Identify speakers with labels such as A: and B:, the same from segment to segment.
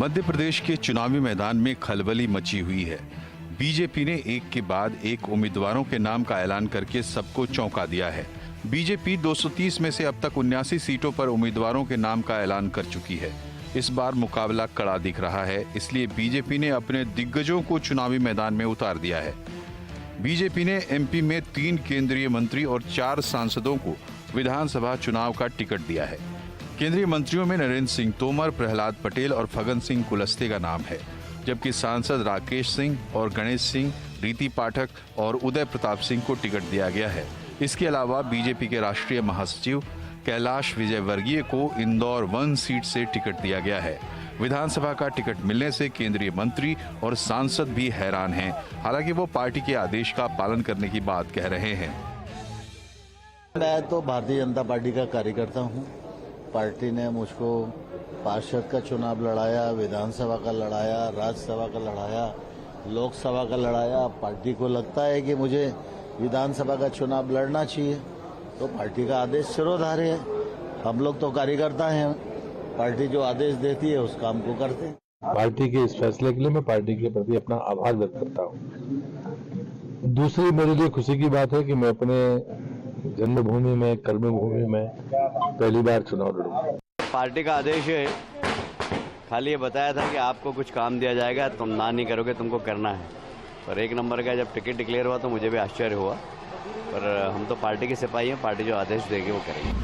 A: मध्य प्रदेश के चुनावी मैदान में खलबली मची हुई है। बीजेपी ने एक के बाद एक उम्मीदवारों के नाम का ऐलान करके सबको चौंका दिया है। बीजेपी 230 में से अब तक 79 सीटों पर उम्मीदवारों के नाम का ऐलान कर चुकी है। इस बार मुकाबला कड़ा दिख रहा है, इसलिए बीजेपी ने अपने दिग्गजों को चुनावी मैदान में उतार दिया है। बीजेपी ने एमपी में 3 केंद्रीय मंत्री और 4 सांसदों को विधानसभा चुनाव का टिकट दिया है। केंद्रीय मंत्रियों में नरेंद्र सिंह तोमर, प्रहलाद पटेल और फग्गन सिंह कुलस्ते का नाम है, जबकि सांसद राकेश सिंह और गणेश सिंह, रीति पाठक और उदय प्रताप सिंह को टिकट दिया गया है। इसके अलावा बीजेपी के राष्ट्रीय महासचिव कैलाश विजयवर्गीय को इंदौर 1 सीट से टिकट दिया गया है। विधानसभा का टिकट मिलने से केंद्रीय मंत्री और सांसद भी हैरान हैं। हालांकि वो पार्टी के आदेश का पालन करने की बात कह रहे हैं।
B: मैं तो भारतीय जनता पार्टी का कार्यकर्ता हूँ। पार्टी ने मुझको पार्षद का चुनाव लड़ाया, विधानसभा का लड़ाया, राज्यसभा का लड़ाया, लोकसभा का लड़ाया। पार्टी को लगता है कि मुझे विधानसभा का चुनाव लड़ना चाहिए, तो पार्टी का आदेश सिरोधार्य है। हम लोग तो कार्यकर्ता हैं, पार्टी जो आदेश देती है उस काम को करते हैं।
C: पार्टी के इस फैसले के लिए मैं पार्टी के प्रति अपना आभार व्यक्त करता हूँ। दूसरी मेरे लिए खुशी की बात है कि मैं अपने जन्मभूमि में, कर्मभूमि में पहली बार चुनाव लड़ूंगा।
D: पार्टी का आदेश है, खाली ये बताया था कि आपको कुछ काम दिया जाएगा, तुम ना नहीं करोगे, तुमको करना है। और 1 नंबर का जब टिकट डिक्लेयर हुआ तो मुझे भी आश्चर्य हुआ, पर हम तो पार्टी के सिपाही हैं, पार्टी जो आदेश देगी वो करेगी।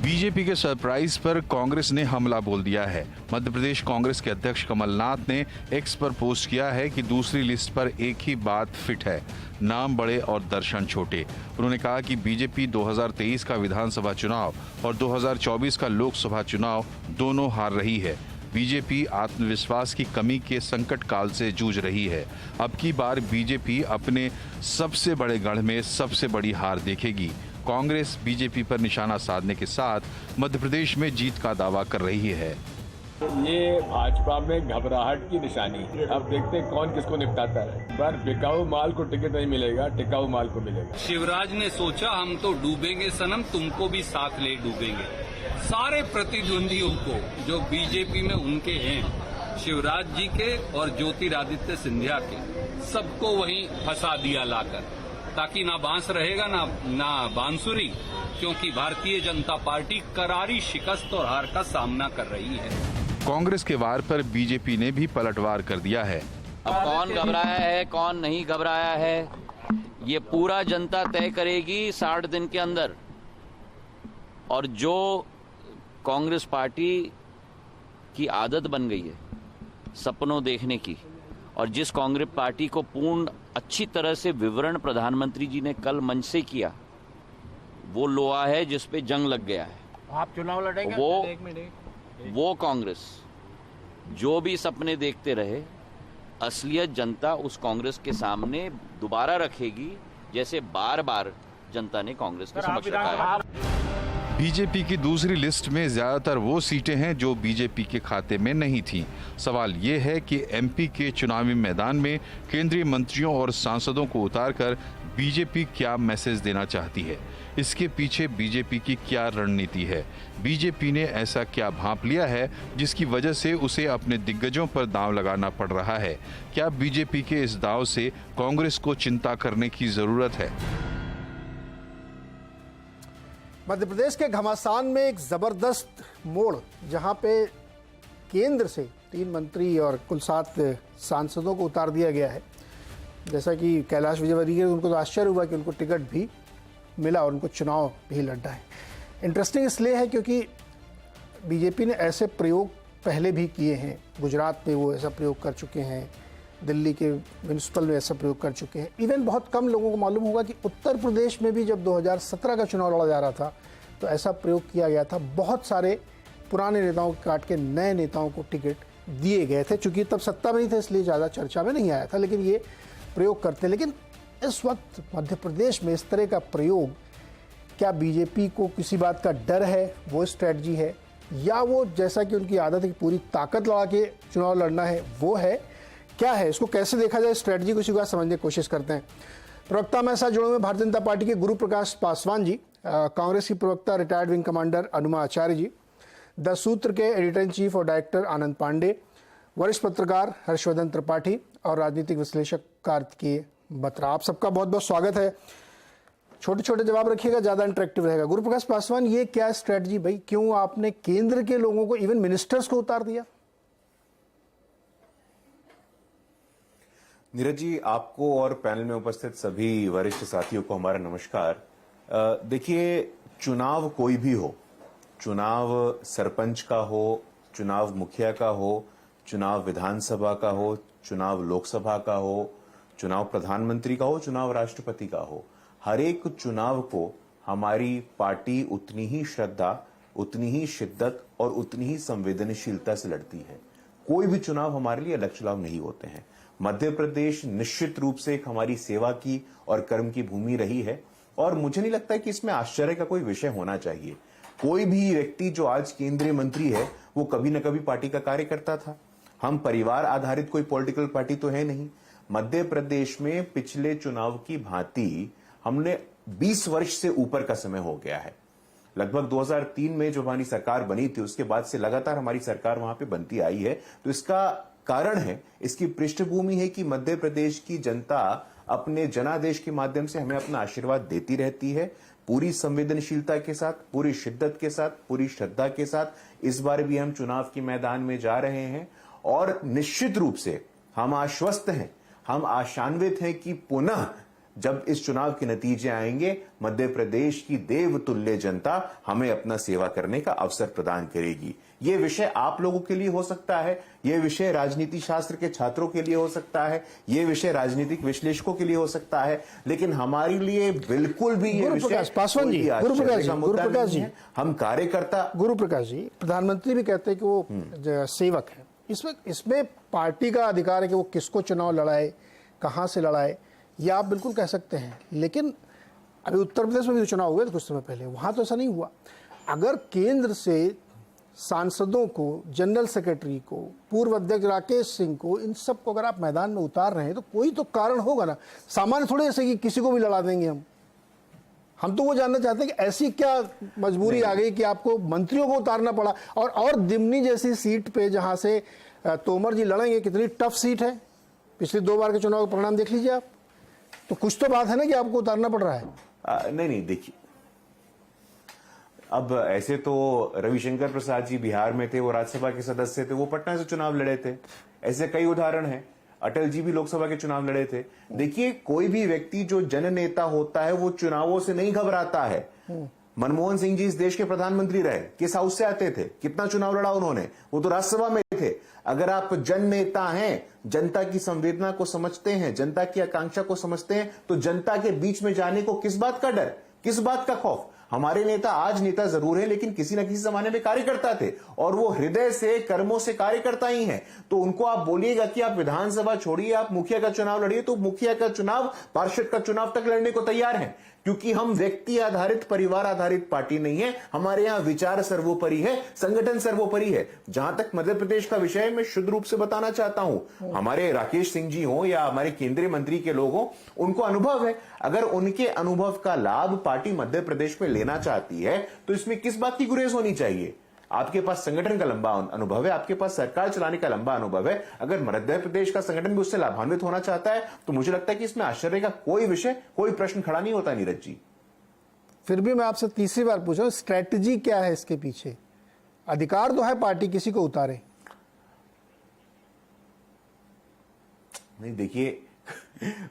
A: बीजेपी के सरप्राइज पर कांग्रेस ने हमला बोल दिया है। मध्य प्रदेश कांग्रेस के अध्यक्ष कमलनाथ ने एक्स पर पोस्ट किया है कि दूसरी लिस्ट पर एक ही बात फिट है, नाम बड़े और दर्शन छोटे। उन्होंने कहा कि बीजेपी 2023 का विधानसभा चुनाव और 2024 का लोकसभा चुनाव दोनों हार रही है। बीजेपी आत्मविश्वास की कमी के संकट काल से जूझ रही है। अब की बार बीजेपी अपने सबसे बड़े गढ़ में सबसे बड़ी हार देखेगी। कांग्रेस बीजेपी पर निशाना साधने के साथ मध्य प्रदेश में जीत का दावा कर रही है।
E: ये भाजपा में घबराहट की निशानी है। अब देखते हैं कौन किसको निपटाता है। पर बिकाऊ माल को टिकट नहीं मिलेगा, टिकाऊ माल को मिलेगा।
F: शिवराज ने सोचा हम तो डूबेंगे सनम, तुमको भी साथ ले डूबेंगे। सारे प्रतिद्वंदियों को जो बीजेपी में उनके हैं, शिवराज जी के और ज्योतिरादित्य सिंधिया के, सबको वहीं फंसा दिया लाकर, ताकि ना बांस रहेगा ना बांसुरी, क्योंकि भारतीय जनता पार्टी करारी शिकस्त और हार का सामना कर रही है।
A: कांग्रेस के वार पर बीजेपी ने भी पलटवार कर दिया है।
G: अब कौन घबराया है, कौन नहीं घबराया है, ये पूरा जनता तय करेगी 60 दिन के अंदर। और जो कांग्रेस पार्टी की आदत बन गई है सपनों देखने की, और जिस कांग्रेस पार्टी को पूर्ण अच्छी तरह से विवरण प्रधानमंत्री जी ने कल मंच से किया, वो लोहा है जिस पे जंग लग गया है।
H: आप चुनाव लड़ेंगे?
G: वो कांग्रेस जो भी सपने देखते रहे, असलियत जनता उस कांग्रेस के सामने दोबारा रखेगी, जैसे बार बार जनता ने कांग्रेस के समक्ष रखा है।
A: बीजेपी की दूसरी लिस्ट में ज्यादातर वो सीटें हैं जो बीजेपी के खाते में नहीं थीं। सवाल ये है कि एमपी के चुनावी मैदान में केंद्रीय मंत्रियों और सांसदों को उतारकर बीजेपी क्या मैसेज देना चाहती है? इसके पीछे बीजेपी की क्या रणनीति है? बीजेपी ने ऐसा क्या भांप लिया है जिसकी वजह से उसे अपने दिग्गजों पर दांव लगाना पड़ रहा है? क्या बीजेपी के इस दांव से कांग्रेस को चिंता करने की जरूरत है?
H: मध्य प्रदेश के घमासान में एक जबरदस्त मोड़, जहां पे केंद्र से 3 मंत्री और कुल 7 सांसदों को उतार दिया गया है। जैसा कि कैलाश विजयवर्गीय, उनको तो आश्चर्य हुआ कि उनको टिकट भी मिला और उनको चुनाव भी लड़ना है। इंटरेस्टिंग इसलिए है क्योंकि बीजेपी ने ऐसे प्रयोग पहले भी किए हैं। गुजरात में वो ऐसा प्रयोग कर चुके हैं, दिल्ली के म्यूनिसिपल में ऐसा प्रयोग कर चुके हैं। इवन बहुत कम लोगों को मालूम होगा कि उत्तर प्रदेश में भी जब 2017 का चुनाव लड़ा जा रहा था तो ऐसा प्रयोग किया गया था। बहुत सारे पुराने नेताओं को काट के नए नेताओं को टिकट दिए गए थे। चूंकि तब सत्ता में नहीं थे इसलिए ज़्यादा चर्चा में नहीं आया था, लेकिन ये प्रयोग करते। लेकिन इस वक्त मध्य प्रदेश में इस तरह का प्रयोग, क्या बीजेपी को किसी बात का डर है, वो स्ट्रेटजी है, या वो जैसा कि उनकी आदत है कि पूरी ताकत लगा के चुनाव लड़ना है, वो है? क्या है, इसको कैसे देखा जाए, स्ट्रेटजी को इसी बात समझने की कोशिश करते हैं। प्रवक्ता में साथ जुड़े हुए भारतीय जनता पार्टी के गुरु प्रकाश पासवान जी, कांग्रेस की प्रवक्ता retired wing commander Anuma Acharya ji, the Sutra के एडिटर इन चीफ और डायरेक्टर आनंद पांडे, वरिष्ठ पत्रकार हर्षवर्धन त्रिपाठी और राजनीतिक विश्लेषक कार्तिकेय बत्रा। आप सबका बहुत बहुत स्वागत है। छोटे छोटे जवाब रखिएगा, ज़्यादा इंटरेक्टिव रहेगा। गुरुप्रकाश पासवान, ये क्या स्ट्रेटजी भाई, क्यों आपने केंद्र के लोगों को, इवन मिनिस्टर्स को उतार दिया?
I: नीरज जी, आपको और पैनल में उपस्थित सभी वरिष्ठ साथियों को हमारा नमस्कार। देखिए, चुनाव कोई भी हो, चुनाव सरपंच का हो, चुनाव मुखिया का हो, चुनाव विधानसभा का हो, चुनाव लोकसभा का हो, चुनाव प्रधानमंत्री का हो, चुनाव राष्ट्रपति का हो, हर एक चुनाव को हमारी पार्टी उतनी ही श्रद्धा, उतनी ही शिद्दत और उतनी ही संवेदनशीलता से लड़ती है। कोई भी चुनाव हमारे लिए अलग चुनाव नहीं होते हैं। मध्य प्रदेश निश्चित रूप से एक हमारी सेवा की और कर्म की भूमि रही है और मुझे नहीं लगता कि इसमें आश्चर्य का कोई विषय होना चाहिए। कोई भी व्यक्ति जो आज केंद्रीय मंत्री है वो कभी न कभी पार्टी का कार्य करता था। हम परिवार आधारित कोई पॉलिटिकल पार्टी तो है नहीं। मध्य प्रदेश में पिछले चुनाव की भांति हमने 20 वर्ष से ऊपर का समय हो गया है। लगभग 2003 में जो हमारी सरकार बनी थी उसके बाद से लगातार हमारी सरकार वहां पे बनती आई है। तो इसका कारण है, इसकी पृष्ठभूमि है कि मध्य प्रदेश की जनता अपने जनादेश के माध्यम से हमें अपना आशीर्वाद देती रहती है, पूरी संवेदनशीलता के साथ, पूरी शिद्दत के साथ, पूरी श्रद्धा के साथ। इस बार भी हम चुनाव के मैदान में जा रहे हैं और निश्चित रूप से हम आश्वस्त हैं, हम आशान्वित हैं कि पुनः जब इस चुनाव के नतीजे आएंगे, मध्य प्रदेश की देवतुल्य जनता हमें अपना सेवा करने का अवसर प्रदान करेगी। ये विषय आप लोगों के लिए हो सकता है, ये विषय राजनीति शास्त्र के छात्रों के लिए हो सकता है, ये विषय राजनीतिक विश्लेषकों के लिए हो सकता है, लेकिन हमारे लिए बिल्कुल भी ये विषय
H: पासवान जी, गुरुप्रकाश जी,
I: हम कार्यकर्ता।
H: गुरुप्रकाश जी, प्रधानमंत्री भी कहते हैं कि वो सेवक है। इसमें पार्टी का अधिकार है कि वो किसको चुनाव लड़ाए, कहां से लड़ाए, ये आप बिल्कुल कह सकते हैं। लेकिन अभी उत्तर प्रदेश में भी चुनाव हुए थे कुछ समय पहले, वहां तो ऐसा नहीं हुआ। अगर केंद्र से सांसदों को, जनरल सेक्रेटरी को, पूर्व अध्यक्ष राकेश सिंह को, इन सब को अगर आप मैदान में उतार रहे हैं तो कोई तो कारण होगा ना। सामान्य थोड़े ऐसे कि किसी को भी लड़ा देंगे हम तो वो जानना चाहते हैं कि ऐसी क्या मजबूरी आ गई कि आपको मंत्रियों को उतारना पड़ा। और दिमनी जैसी सीट पे जहां से तोमर जी लड़ेंगे, कितनी टफ सीट है, पिछले 2 बार के चुनाव का परिणाम देख लीजिए आप। तो कुछ तो बात है ना कि आपको उतारना पड़ रहा है।
I: नहीं, देखिए, अब ऐसे तो रविशंकर प्रसाद जी बिहार में थे, वो राज्यसभा के सदस्य थे, वो पटना से चुनाव लड़े थे। ऐसे कई उदाहरण हैं। अटल जी भी लोकसभा के चुनाव लड़े थे। देखिए, कोई भी व्यक्ति जो जननेता होता है वो चुनावों से नहीं घबराता है। मनमोहन सिंह जी इस देश के प्रधानमंत्री रहे, किस हाउस से आते थे, कितना चुनाव लड़ा उन्होंने, वो तो राज्यसभा में थे। अगर आप जननेता हैं, जनता की संवेदना को समझते हैं, जनता की आकांक्षा को समझते हैं, तो जनता के बीच में जाने को किस बात का डर, किस बात का खौफ? हमारे नेता आज नेता जरूर है, लेकिन किसी न किसी जमाने में कार्यकर्ता थे और वो हृदय से, कर्मों से कार्यकर्ता ही हैं। तो उनको आप बोलिएगा कि आप विधानसभा छोड़िए, आप मुखिया का चुनाव लड़िए, तो मुखिया का चुनाव, पार्षद का चुनाव तक लड़ने को तैयार हैं। क्योंकि हम व्यक्ति आधारित, परिवार आधारित पार्टी नहीं है। हमारे यहां विचार सर्वोपरि है, संगठन सर्वोपरि है। जहां तक मध्य प्रदेश का विषय मैं शुद्ध रूप से बताना चाहता हूं, हमारे राकेश सिंह जी हो या हमारे केंद्रीय मंत्री के लोग हो, उनको अनुभव है। अगर उनके अनुभव का लाभ पार्टी मध्य प्रदेश में लेना चाहती है तो इसमें किस बात की गुरेज होनी चाहिए? आपके पास संगठन का लंबा अनुभव है, आपके पास सरकार चलाने का लंबा अनुभव है। अगर मध्य प्रदेश का संगठन भी उससे लाभान्वित होना चाहता है तो मुझे लगता है कि इसमें आश्चर्य का कोई विषय, कोई प्रश्न खड़ा नहीं होता। नीरज जी,
H: फिर भी मैं आपसे तीसरी बार पूछ रहा हूं, स्ट्रैटेजी क्या है इसके पीछे? अधिकार तो है पार्टी किसी को उतारे।
I: नहीं, देखिए,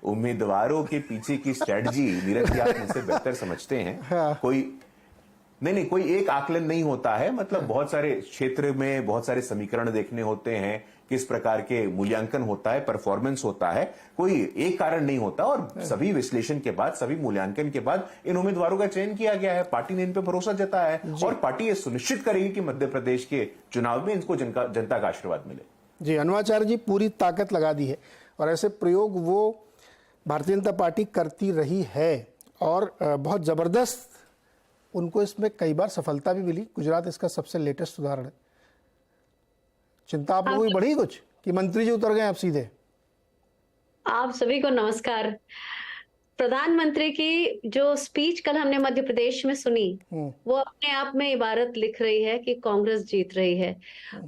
I: उम्मीदवारों के पीछे की स्ट्रेटजी नीरज जी आप मुझसे बेहतर समझते हैं।
H: हाँ।
I: कोई एक आकलन नहीं होता है। मतलब बहुत सारे क्षेत्र में बहुत सारे समीकरण देखने होते हैं, किस प्रकार के मूल्यांकन होता है, परफॉर्मेंस होता है, कोई एक कारण नहीं होता। और सभी विश्लेषण के बाद, सभी मूल्यांकन के बाद इन उम्मीदवारों का चयन किया गया है। पार्टी ने इन पर भरोसा जताया है और पार्टी ये सुनिश्चित करेगी कि मध्य प्रदेश के चुनाव में इनको जनता का आशीर्वाद मिले।
H: जी, अन्वाचार्य जी पूरी ताकत लगा दी है और ऐसे प्रयोग वो भारतीय जनता पार्टी करती रही है और बहुत जबरदस्त उनको इसमें कई बार सफलता भी मिली। गुजरात इसका सबसे लेटेस्ट उदाहरण है। चिंता आप लोगों की बढ़ी कुछ कि मंत्री जी उतर गए आप सीधे?
J: आप सभी को नमस्कार। प्रधानमंत्री की जो स्पीच कल हमने मध्य प्रदेश में सुनी, वो अपने आप में इबारत लिख रही है कि कांग्रेस जीत रही है।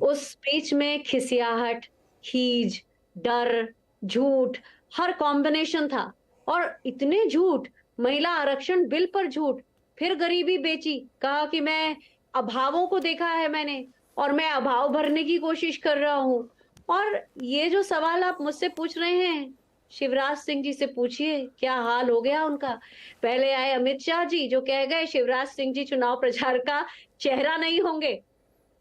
J: उस स्पीच में खिसियाहट, खीज, डर, झूठ, हर कॉम्बिनेशन था। और इतने झूठ, महिला आरक्षण बिल पर झूठ, फिर गरीबी बेची, कहा कि मैं अभावों को देखा है मैंने और मैं अभाव भरने की कोशिश कर रहा हूं। और ये जो सवाल आप मुझसे पूछ रहे हैं, शिवराज सिंह जी से पूछिए क्या हाल हो गया उनका। पहले आए अमित शाह जी जो कह गए शिवराज सिंह जी चुनाव प्रचार का चेहरा नहीं होंगे,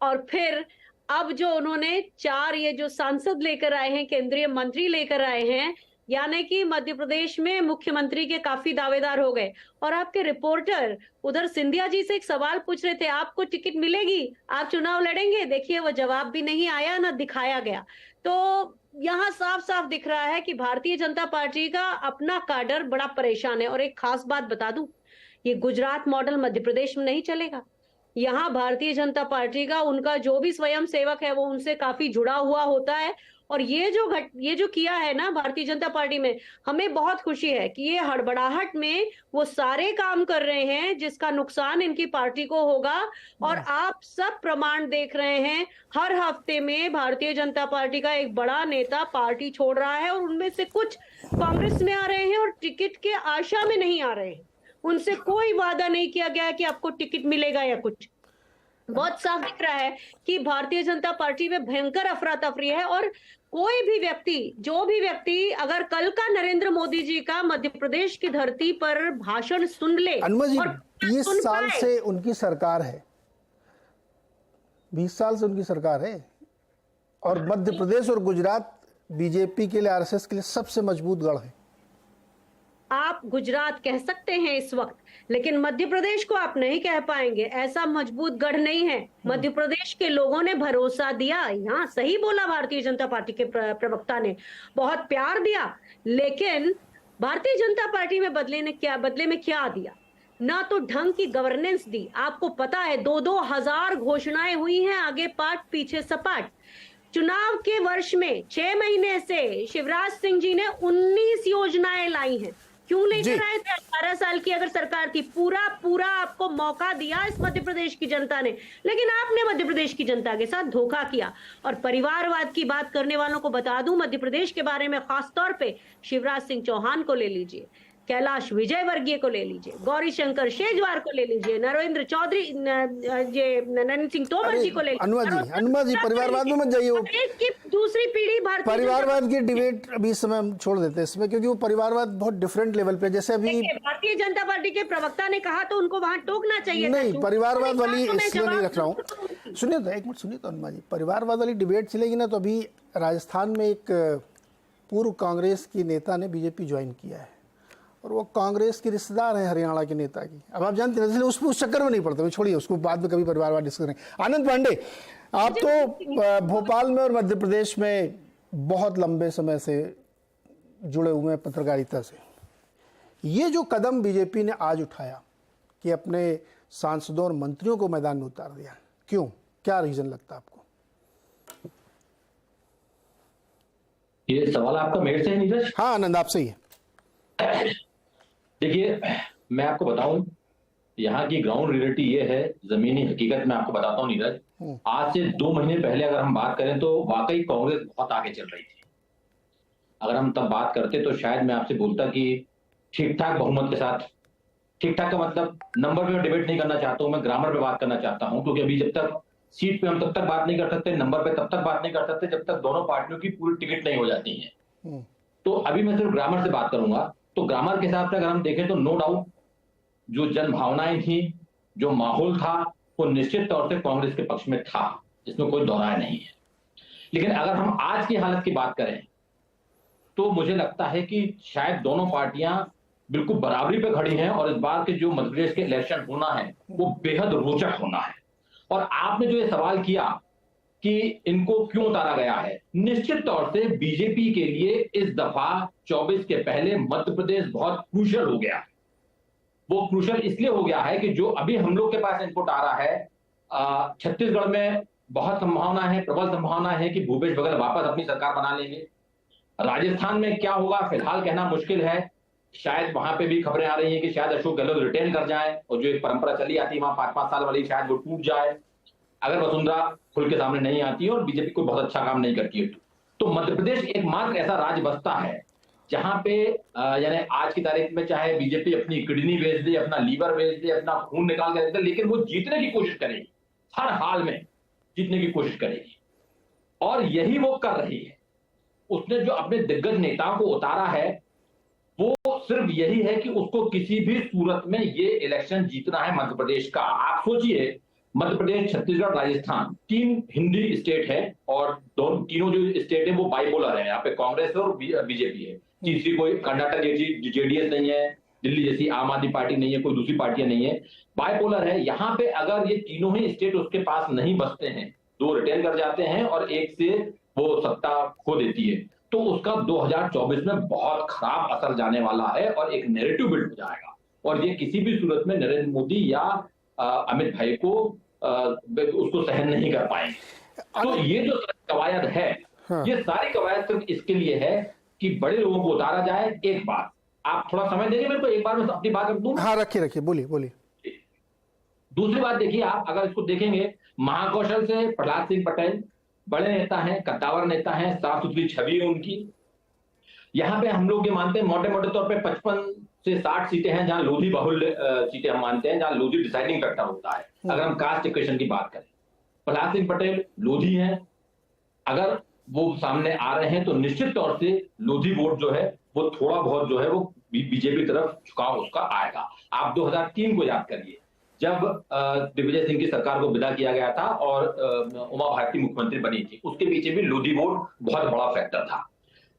J: और फिर अब जो उन्होंने 4 ये जो सांसद लेकर आए हैं, केंद्रीय मंत्री लेकर आए हैं, यानी कि मध्य प्रदेश में मुख्यमंत्री के काफी दावेदार हो गए। और आपके रिपोर्टर उधर सिंधिया जी से एक सवाल पूछ रहे थे, आपको टिकट मिलेगी, आप चुनाव लड़ेंगे? देखिए वो जवाब भी नहीं आया, ना दिखाया गया। तो यहाँ साफ साफ दिख रहा है कि भारतीय जनता पार्टी का अपना काडर बड़ा परेशान है। और एक खास बात बता दूं, ये गुजरात मॉडल मध्य प्रदेश में नहीं चलेगा। यहाँ भारतीय जनता पार्टी का उनका जो भी स्वयं सेवक है वो उनसे काफी जुड़ा हुआ होता है। और ये जो किया है ना भारतीय जनता पार्टी में, हमें बहुत खुशी है कि ये हड़बड़ाहट में वो सारे काम कर रहे हैं जिसका नुकसान इनकी पार्टी को होगा। और आप सब प्रमाण देख रहे हैं, हर हफ्ते में भारतीय जनता पार्टी का एक बड़ा नेता पार्टी छोड़ रहा है और उनमें से कुछ कांग्रेस में आ रहे हैं और टिकट के आशा में नहीं आ रहे हैं। उनसे कोई वादा नहीं किया गया कि आपको टिकट मिलेगा या कुछ। बहुत साफ दिख रहा है कि भारतीय जनता पार्टी में भयंकर अफरा तफरी है। और कोई भी व्यक्ति, जो भी व्यक्ति अगर कल का नरेंद्र मोदी जी का मध्य प्रदेश की धरती पर भाषण सुन ले,
H: अनुमा जी,
J: और
H: 20
J: सुन
H: साल
J: पाए,
H: से उनकी सरकार है, 20 साल से उनकी सरकार है, और मध्य प्रदेश और गुजरात बीजेपी के लिए, आरएसएस के लिए सबसे मजबूत गढ़ है।
J: आप गुजरात कह सकते हैं इस वक्त, लेकिन मध्य प्रदेश को आप नहीं कह पाएंगे, ऐसा मजबूत गढ़ नहीं है। मध्य प्रदेश के लोगों ने भरोसा दिया, यहाँ सही बोला भारतीय जनता पार्टी के प्रवक्ता ने, बहुत प्यार दिया। लेकिन भारतीय जनता पार्टी में बदले में क्या दिया? ना तो ढंग की गवर्नेंस दी। आपको पता है 2-2 हजार घोषणाएं हुई हैं, आगे पाट पीछे सपाट। चुनाव के वर्ष में 6 महीने से शिवराज सिंह जी ने 19 योजनाएं लाई हैं। क्यों लेकर आए थे? 18 साल की अगर सरकार थी, पूरा आपको मौका दिया इस मध्य प्रदेश की जनता ने, लेकिन आपने मध्य प्रदेश की जनता के साथ धोखा किया। और परिवारवाद की बात करने वालों को बता दूं, मध्य प्रदेश के बारे में खास तौर पे शिवराज सिंह चौहान को ले लीजिए, कैलाश विजयवर्गीय को ले लीजिए, गौरी शंकर शेजवार को ले लीजिए, नरेंद्र चौधरी, नरेंद्र सिंह तोमर जी को ले लीजिए।
H: अनुमा जी परिवारवाद में मत जाइए, वो
J: की दूसरी पीढ़ी भारतीय
H: परिवारवाद की डिबेट अभी इस समय हम छोड़ देते हैं इसमें, क्योंकि वो परिवारवाद बहुत डिफरेंट लेवल पे, जैसे अभी
J: भारतीय जनता पार्टी के प्रवक्ता ने कहा तो उनको वहां टोकना चाहिए।
H: नहीं, परिवारवाद वाली इसलिए नहीं रख रहा हूँ। सुनिए तो, एक मिनट सुनिए तो अनुमा जी, परिवारवाद वाली डिबेट चलेगी ना तो अभी राजस्थान में एक पूर्व कांग्रेस की नेता ने बीजेपी ज्वाइन किया है और वो कांग्रेस की रिश्तेदार है हरियाणा के नेता की। अब आप जानते हैं, इसलिए उस चक्कर में नहीं पड़ते, छोड़िए उसको, बाद में कभी परिवारवाद डिस्कस करेंगे। आनंद पांडे, आप तो भोपाल में और मध्य प्रदेश में बहुत लंबे समय से जुड़े हुए हैं पत्रकारिता से। ये जो कदम बीजेपी ने आज उठाया कि अपने सांसदों और मंत्रियों को मैदान में उतार दिया, क्यों, क्या रीजन लगता है आपको?
K: ये सवाल आपका मेरे से है नीरज?
H: हाँ आनंद, आपसे ही है।
K: देखिए, मैं आपको बताऊं, यहाँ की ग्राउंड रियलिटी ये है, जमीनी हकीकत मैं आपको बताता हूँ नीरज। आज से 2 महीने पहले अगर हम बात करें तो वाकई कांग्रेस बहुत आगे चल रही थी। अगर हम तब बात करते तो शायद मैं आपसे बोलता कि ठीक ठाक बहुमत के साथ, ठीक ठाक का मतलब नंबर पे डिबेट नहीं करना चाहता हूं, मैं ग्रामर पे बात करना चाहता हूं, क्योंकि अभी जब तक सीट पे हम तब तक बात नहीं कर सकते, नंबर पे तब तक बात नहीं कर सकते जब तक दोनों पार्टियों की पूरी टिकट नहीं हो जाती है। तो अभी मैं सिर्फ ग्रामर से बात करूंगा। तो ग्रामर के हिसाब से अगर हम देखें तो नो डाउट जो जन भावनाएं थी, जो माहौल था, वो निश्चित तौर से कांग्रेस के पक्ष में था, इसमें कोई दोहराया नहीं है। लेकिन अगर हम आज की हालत की बात करें तो मुझे लगता है कि शायद दोनों पार्टियां बिल्कुल बराबरी पे खड़ी हैं और इस बार के जो मध्य प्रदेश के इलेक्शन होना है वो बेहद रोचक होना है। और आपने जो ये सवाल किया कि इनको क्यों उतारा गया है, निश्चित तौर से बीजेपी के लिए इस दफा 24 के पहले मध्य प्रदेश बहुत क्रूशियल हो गया। वो क्रूशियल इसलिए हो गया है कि जो अभी हम लोग के पास इनपुट आ रहा है, छत्तीसगढ़ में बहुत संभावना है, प्रबल संभावना है कि भूपेश बघेल वापस अपनी सरकार बना लेंगे। राजस्थान में क्या होगा फिलहाल कहना मुश्किल है, शायद वहां पे भी खबरें आ रही हैं कि शायद अशोक गहलोत रिटेन कर जाए और जो एक परंपरा चली आती है वहां 5-5 साल वाली, शायद वो टूट जाए अगर वसुंधरा खुल के सामने नहीं आती है और बीजेपी कोई बहुत अच्छा काम नहीं करती है। तो मध्य प्रदेश एकमात्र ऐसा राज्य बसता है जहां पे यानी आज की तारीख में चाहे बीजेपी अपनी किडनी बेच दे, अपना लीवर बेच दे, अपना खून निकाल के रख दे, लेकिन वो जीतने की कोशिश करेगी, हर हाल में जीतने की कोशिश करेगी, और यही वो कर रही है। उसने जो अपने दिग्गज नेताओं को उतारा है वो सिर्फ यही है कि उसको किसी भी सूरत में ये इलेक्शन जीतना है मध्य प्रदेश का। आप सोचिए, मध्य प्रदेश, छत्तीसगढ़, राजस्थान, 3 हिंदी स्टेट है और तीनों जो स्टेट है वो बाइपोलर है। यहाँ पे कांग्रेस और बीजेपी है, तीसरी कोई कर्नाटक जैसी जेडीएस नहीं है, दिल्ली जैसी आम आदमी पार्टी नहीं है, कोई दूसरी पार्टियां नहीं है, बाइपोलर है। यहाँ पे अगर ये तीनों ही स्टेट उसके पास नहीं बसते हैं, 2 रिटेन कर जाते हैं और 1 से वो सत्ता खो देती है, तो उसका 2024 में बहुत खराब असर जाने वाला है और एक नैरेटिव बिल्ड हो जाएगा, और ये किसी भी सूरत में नरेंद्र मोदी या अमित भाई को उसको सहन नहीं कर पाएंगे। तो ये जो कवायद है, ये सारी कवायद सिर्फ इसके लिए है कि बड़े लोगों को उतारा जाए। एक बात, आप थोड़ा समय देंगे मेरे को, एक बार मैं अपनी बात रख दूं?
H: हाँ, रखिए, बोलिए।
K: दूसरी बात देखिए, आप अगर इसको देखेंगे, महाकौशल से प्रहलाद सिंह पटेल बड़े नेता हैं, कद्दावर नेता हैं, साफ सुथरी छवि है उनकी। यहाँ पे हम लोग ये मानते हैं मोटे मोटे तौर पे 55 से 60 सीटें हैं जहां लोधी बाहुल्य सीटें हम मानते हैं, जहां लोधी डिसाइडिंग फैक्टर होता है। अगर हम कास्ट इक्वेशन की बात करें, प्रहलाद सिंह पटेल लोधी हैं, अगर वो सामने आ रहे हैं तो निश्चित तौर से लोधी वोट जो है वो थोड़ा बहुत जो है वो बीजेपी तरफ झुकाव उसका आएगा। आप 2003 को याद करिए, जब दिग्विजय सिंह की सरकार को विदा किया गया था और उमा भारती मुख्यमंत्री बनी थी, उसके पीछे भी लोधी वोट बहुत बड़ा फैक्टर था।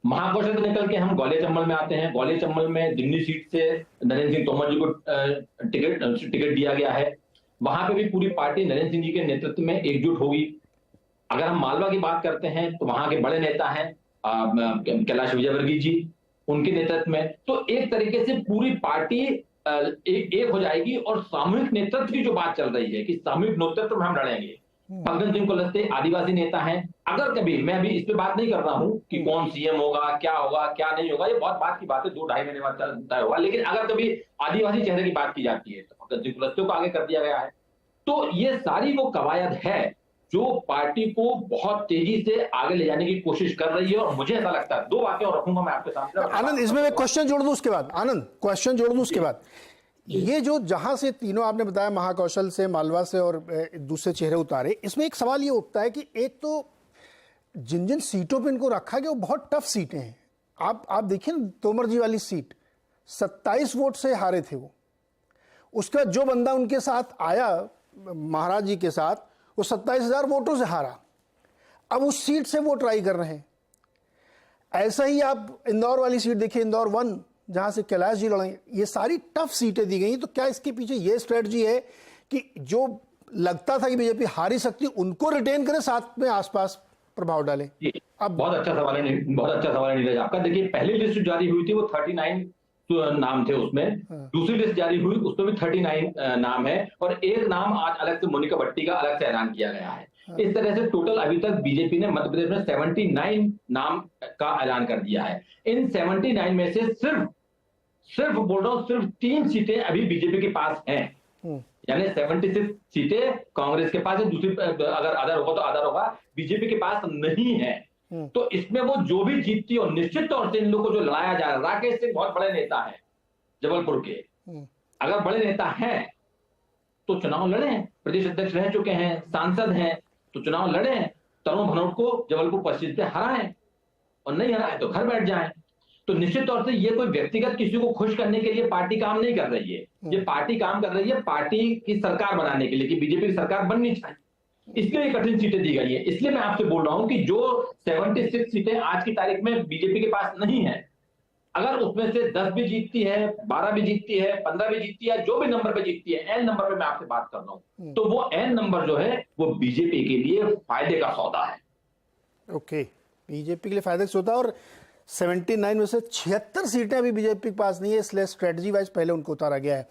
K: महाकौशल से निकल के हम ग्वालियर चंबल में आते हैं। ग्वालियर चंबल में दिल्ली सीट से नरेंद्र सिंह तोमर जी को टिकट दिया गया है। वहां पे भी पूरी पार्टी नरेंद्र सिंह जी के नेतृत्व में एकजुट होगी। अगर हम मालवा की बात करते हैं तो वहां के बड़े नेता हैं कैलाश विजयवर्गीय जी, उनके नेतृत्व में, तो एक तरीके से पूरी पार्टी एक हो जाएगी। और सामूहिक नेतृत्व की जो बात चल रही है कि सामूहिक नेतृत्व में हम लड़ेंगे, फग्गन सिंह कुलस्ते आदिवासी नेता हैं। अगर कभी, मैं अभी इस पे बात नहीं कर रहा हूं कि कौन सीएम होगा, क्या नहीं होगा, ये बहुत बात की बात है, 2-2.5 महीने बाद तय होगा, लेकिन अगर कभी आदिवासी चेहरे की बात की जाती है तो फग्गन सिंह कुलस्ते को आगे कर दिया गया है। तो ये सारी वो कवायद है जो पार्टी को बहुत तेजी से आगे ले जाने की कोशिश कर रही है। और मुझे ऐसा लगता है, 2 बातें और रखूंगा मैं आपके सामने।
H: आनंद, इसमें मैं क्वेश्चन जोड़ दूं उसके बाद, क्वेश्चन जोड़ दूं उसके बाद, ये जो जहां से तीनों आपने बताया, महाकौशल से, मालवा से और दूसरे चेहरे उतारे, इसमें एक सवाल ये उठता है कि एक तो जिन जिन सीटों पे इनको रखा गया वो बहुत टफ सीटें हैं। आप देखिए ना, तोमर जी वाली सीट 27 वोट से हारे थे वो। उसके बाद जो बंदा उनके साथ आया महाराज जी के साथ, वो 27,000 वोटों से हारा। अब उस सीट से वो ट्राई कर रहे हैं। ऐसा ही आप इंदौर वाली सीट देखिए, इंदौर 1, जहां से कैलाश जी लड़ेंगे। ये सारी टफ सीटें दी गई। तो क्या इसके पीछे ये स्ट्रेटजी है कि जो लगता था कि बीजेपी हार ही सकती, उनको रिटेन करें, साथ में आसपास प्रभाव डालें?
K: अब बहुत अच्छा सवाल है नीरज आपका। देखिए, पहली लिस्ट जारी हुई थी वो 39 नाम थे उसमें, दूसरी लिस्ट जारी हुई उसमें भी 39 नाम है, और एक नाम आज अलग से मोनिका भट्टी का अलग से ऐलान किया गया है। इस तरह से टोटल अभी तक बीजेपी ने मध्य प्रदेश में 79 नाम का ऐलान कर दिया है। इन 79 में से सिर्फ बोल रहा हूं, सिर्फ 3 सीटें अभी बीजेपी के पास हैं, यानी 76 सीटें कांग्रेस के पास है। दूसरी अगर अदर होगा तो अदर होगा, बीजेपी के पास नहीं है। तो इसमें वो जो भी जीतती है, और निश्चित तौर से इन लोगों को जो लड़ाया जा रहा है, राकेश सिंह बहुत बड़े नेता है जबलपुर के, अगर बड़े नेता हैं तो चुनाव लड़े, प्रदेश अध्यक्ष रह चुके हैं, सांसद हैं, तो चुनाव लड़े। तरुण भनोट को जबलपुर पश्चिम से हराएं, और नहीं हराए तो घर बैठ जाएं। तो निश्चित तौर से ये कोई व्यक्तिगत किसी को खुश करने के लिए पार्टी काम नहीं कर रही है। ये पार्टी काम कर रही है पार्टी की सरकार बनाने के लिए, कि बीजेपी की सरकार बननी चाहिए, इसलिए ये कठिन सीटें दी गई है। इसलिए मैं आपसे बोल रहा हूं कि जो 76 सीटें आज की तारीख में बीजेपी के पास नहीं है, अगर उसमें से 10 भी जीतती है, 12 भी जीतती है, 15 भी जीतती है, जो भी नंबर पे जीतती है, एन नंबर पे मैं आपसे बात कर रहा हूं, तो वो एन नंबर जो है वो बीजेपी के लिए फायदे का सौदा है।
H: ओके, बीजेपी के लिए फायदे का सौदा। और 79 में से 76 सीटें अभी बीजेपी के पास नहीं है, इसलिए स्ट्रेटजी वाइज पहले उनको उतारा गया है।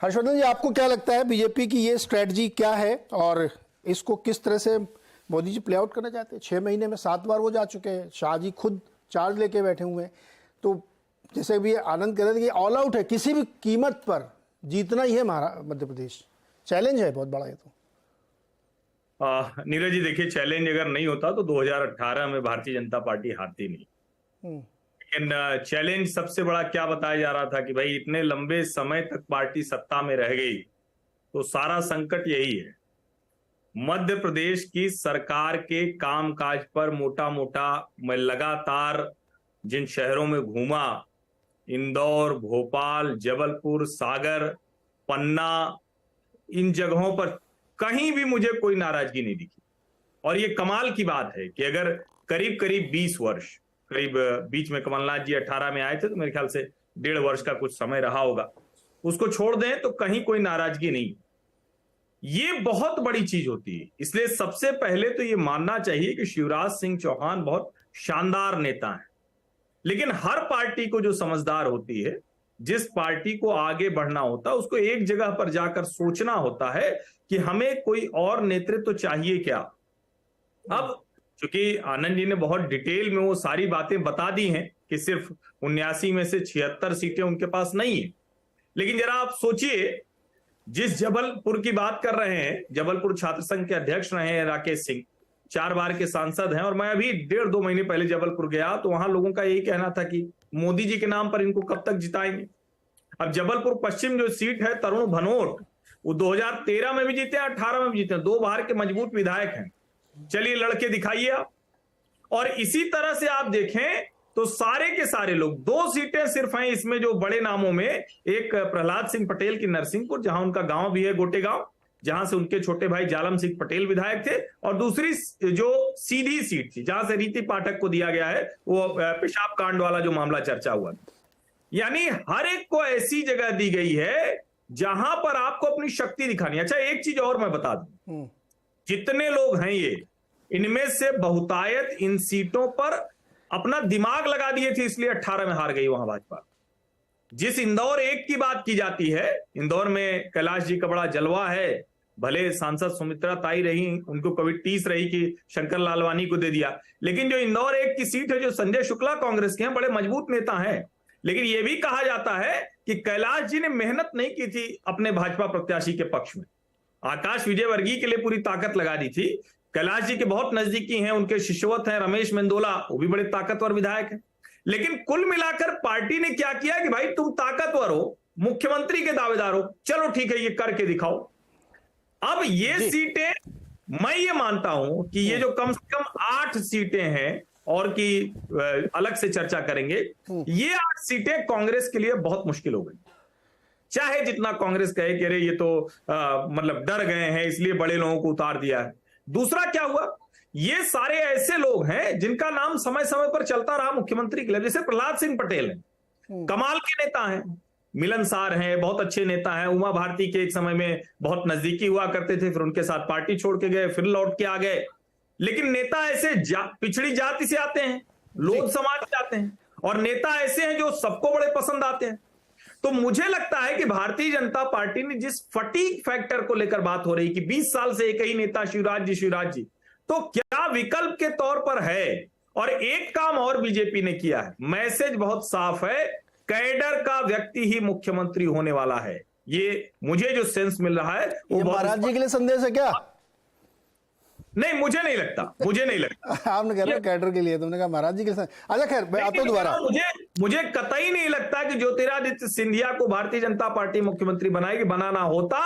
H: हर्षवर्धन जी, आपको क्या लगता है बीजेपी की ये स्ट्रेटजी क्या है और इसको किस तरह से मोदी जी प्ले आउट करना चाहते हैं? 6 महीने में 7 बार वो जा चुके हैं, शाह जी खुद चार्ज लेके बैठे हुए हैं। तो जैसे भी आनंद कह रहे थे कि ऑल आउट है, किसी भी कीमत पर जीतना ही है मध्य प्रदेश, चैलेंज है बहुत बड़ा ये। तो
E: नीरज जी देखिए, चैलेंज अगर नहीं होता तो 2018 में भारतीय जनता पार्टी हारती नहीं। लेकिन चैलेंज सबसे बड़ा क्या बताया जा रहा था कि भाई इतने लंबे समय तक पार्टी सत्ता में रह गई तो सारा संकट यही है। मध्य प्रदेश की सरकार के कामकाज पर मोटा मोटा मैं लगातार जिन शहरों में घूमा, इंदौर, भोपाल, जबलपुर, सागर, पन्ना, इन जगहों पर कहीं भी मुझे कोई नाराजगी नहीं दिखी। और ये कमाल की बात है कि अगर करीब करीब 20 वर्ष, करीब बीच में कमलनाथ जी 18 में आए थे तो मेरे ख्याल से 1.5 वर्ष का कुछ समय रहा होगा, उसको छोड़ दें तो कहीं कोई नाराजगी नहीं। ये बहुत बड़ी चीज होती है। इसलिए सबसे पहले तो ये मानना चाहिए कि शिवराज सिंह चौहान बहुत शानदार नेता हैं। लेकिन हर पार्टी को जो समझदार होती है, जिस पार्टी को आगे बढ़ना होता है, उसको एक जगह पर जाकर सोचना होता है कि हमें कोई और नेतृत्व चाहिए क्या। अब चूंकि आनंद जी ने बहुत डिटेल में वो सारी बातें बता दी हैं कि सिर्फ 79 में से 76 सीटें उनके पास नहीं है, लेकिन जरा आप सोचिए, जिस जबलपुर की बात कर रहे हैं, जबलपुर छात्र संघ के अध्यक्ष रहे हैं राकेश सिंह, 4 बार के सांसद हैं, और मैं अभी 1.5-2 महीने पहले जबलपुर गया तो वहां लोगों का यही कहना था कि मोदी जी के नाम पर इनको कब तक जिताएंगे। अब जबलपुर पश्चिम जो सीट है तरुण भनोट, वो 2013 में भी जीते, 18 में भी जीते, 2 बार के मजबूत विधायक हैं। चलिए लड़के दिखाइए आप। और इसी तरह से आप देखें तो सारे के सारे लोग, 2 सीटें सिर्फ हैं इसमें जो बड़े नामों में, एक प्रहलाद सिंह पटेल की नरसिंहपुर, जहां उनका गांव भी है गोटे गांव, जहां से उनके छोटे भाई जालम सिंह पटेल विधायक थे, और दूसरी जो सीधी सीट थी जहां से रीति पाठक को दिया गया है, वो पेशाब कांड वाला जो मामला चर्चा हुआ। यानी हर एक को ऐसी जगह दी गई है जहां पर आपको अपनी शक्ति दिखानी। अच्छा, एक चीज और मैं बता दूं, जितने लोग हैं ये, इनमें से बहुतायत इन सीटों पर अपना दिमाग लगा दिए थे, इसलिए 18 में हार गई वहां भाजपा। जिस इंदौर 1 की बात की जाती है, इंदौर में कैलाश जी का बड़ा जलवा है, भले सांसद सुमित्रा ताई रही, उनको कभी टीस रही कि शंकर लालवानी को दे दिया, लेकिन जो इंदौर 1 की सीट है, जो संजय शुक्ला कांग्रेस के हैं, बड़े मजबूत नेता हैं। लेकिन यह भी कहा जाता है कि कैलाश जी ने मेहनत नहीं की थी अपने भाजपा प्रत्याशी के पक्ष में। आकाश विजयवर्गीय के लिए पूरी ताकत लगा दी थी। कैलाश जी के बहुत नजदीकी हैं, उनके शिष्यवत हैं रमेश मेंदोला, वो भी बड़े ताकतवर विधायक हैं। लेकिन कुल मिलाकर पार्टी ने क्या किया कि भाई तुम ताकतवर हो, मुख्यमंत्री के दावेदार हो, चलो ठीक है ये करके दिखाओ। अब ये सीटें, मैं ये मानता हूं कि ये जो कम से कम 8 सीटें हैं, और की अलग से चर्चा करेंगे, ये 8 सीटें कांग्रेस के लिए बहुत मुश्किल हो गई। चाहे जितना कांग्रेस कहे कि अरे ये तो मतलब डर गए हैं इसलिए बड़े लोगों को उतार दिया है। दूसरा क्या हुआ, ये सारे ऐसे लोग हैं जिनका नाम समय समय पर चलता रहा मुख्यमंत्री के लिए, जैसे प्रहलाद सिंह पटेल हैं, कमाल के नेता हैं, मिलनसार हैं, बहुत अच्छे नेता हैं। उमा भारती के एक समय में बहुत नजदीकी हुआ करते थे, फिर उनके साथ पार्टी छोड़ के गए, फिर लौट के आ गए। लेकिन नेता ऐसे पिछड़ी जाति से आते हैं, लोध समाज से आते हैं, और नेता ऐसे हैं जो सबको बड़े पसंद आते हैं। तो मुझे लगता है कि भारतीय जनता पार्टी ने जिस फटीग फैक्टर को लेकर बात हो रही कि 20 साल से एक ही नेता शिवराज जी, तो क्या विकल्प के तौर पर है। और एक काम और बीजेपी ने किया है, मैसेज बहुत साफ है, कैडर का व्यक्ति ही मुख्यमंत्री होने वाला है। ये मुझे जो सेंस मिल रहा है वो
H: महाराज जी के लिए संदेश है क्या?
E: नहीं, मुझे नहीं लगता।
H: आपने कह रहा कैडर के लिए, तुमने कहा महाराज जी के लिए। अच्छा खैर, मैं आता हूं दोबारा।
E: मुझे कतई नहीं लगता कि ज्योतिरादित्य सिंधिया को भारतीय जनता पार्टी मुख्यमंत्री बनाएगी। बनाना होता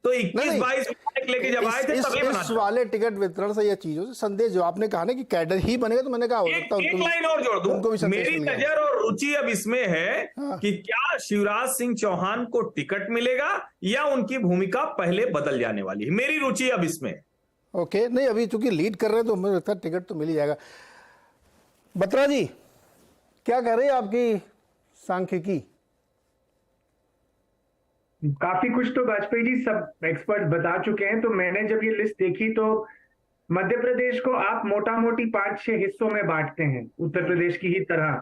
E: तो 21-22 लेके जब आए थे तभी
H: इस वाले टिकट वितरण से या चीजों से संदेश जो आपने कहा ना कि कैडर ही बनेगा, तो मैंने कहा हो सकता है।
E: एक लाइन और जोड़ दूं, मेरी नजर और रुचि अब इसमें है कि क्या शिवराज सिंह चौहान को टिकट मिलेगा या उनकी भूमिका पहले बदल जाने वाली है। मेरी रुचि अब इसमें।
H: ओके, नहीं अभी चूंकि लीड कर रहे हैं तो मुझे लगता है टिकट तो मिल ही जाएगा। बत्रा जी क्या कह रहे हैं आपकी सांख्यिकी?
L: काफी कुछ तो वाजपेयी जी सब एक्सपर्ट बता चुके हैं। तो मैंने जब ये लिस्ट देखी तो मध्य प्रदेश को आप मोटा मोटी 5-6 हिस्सों में बांटते हैं, उत्तर प्रदेश की ही तरह।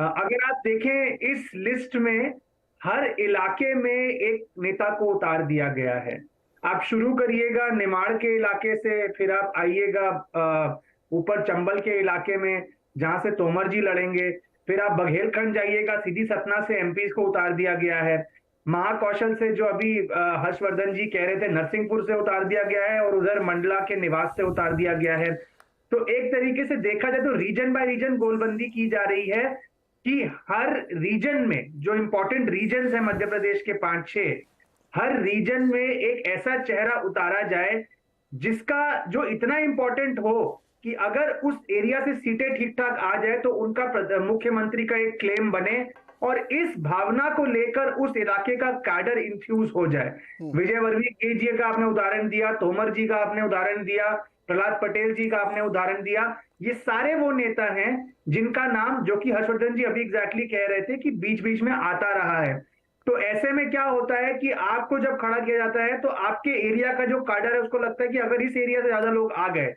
L: अगर आप देखें इस लिस्ट में हर इलाके में एक नेता को उतार दिया गया है। आप शुरू करिएगा निमाड़ के इलाके से, फिर आप आइएगा ऊपर चंबल के इलाके में जहां से तोमर जी लड़ेंगे, फिर आप बघेलखंड जाइएगा, सीधी सतना से एमपी को उतार दिया गया है। महाकौशल से जो अभी हर्षवर्धन जी कह रहे थे नरसिंहपुर से उतार दिया गया है और उधर मंडला के निवास से उतार दिया गया है। तो एक तरीके से देखा जाए तो रीजन बाय रीजन गोलबंदी की जा रही है कि हर रीजन में जो इंपॉर्टेंट रीजन है मध्य प्रदेश के 5-6, हर रीजन में एक ऐसा चेहरा उतारा जाए जिसका जो इतना इंपॉर्टेंट हो कि अगर उस एरिया से सीटें ठीक ठाक आ जाए तो उनका मुख्यमंत्री का एक क्लेम बने और इस भावना को लेकर उस इलाके का कैडर इन्फ्यूज हो जाए। विजय वर्गीय जी का आपने उदाहरण दिया, तोमर जी का आपने उदाहरण दिया, प्रहलाद पटेल जी का आपने उदाहरण दिया। ये सारे वो नेता हैं जिनका नाम, जो कि हर्षवर्धन जी अभी एग्जैक्टली कह रहे थे कि बीच बीच में आता रहा है। तो ऐसे में क्या होता है कि आपको जब खड़ा किया जाता है तो आपके एरिया का जो कैडर है उसको लगता है कि अगर इस एरिया से ज्यादा लोग आ गए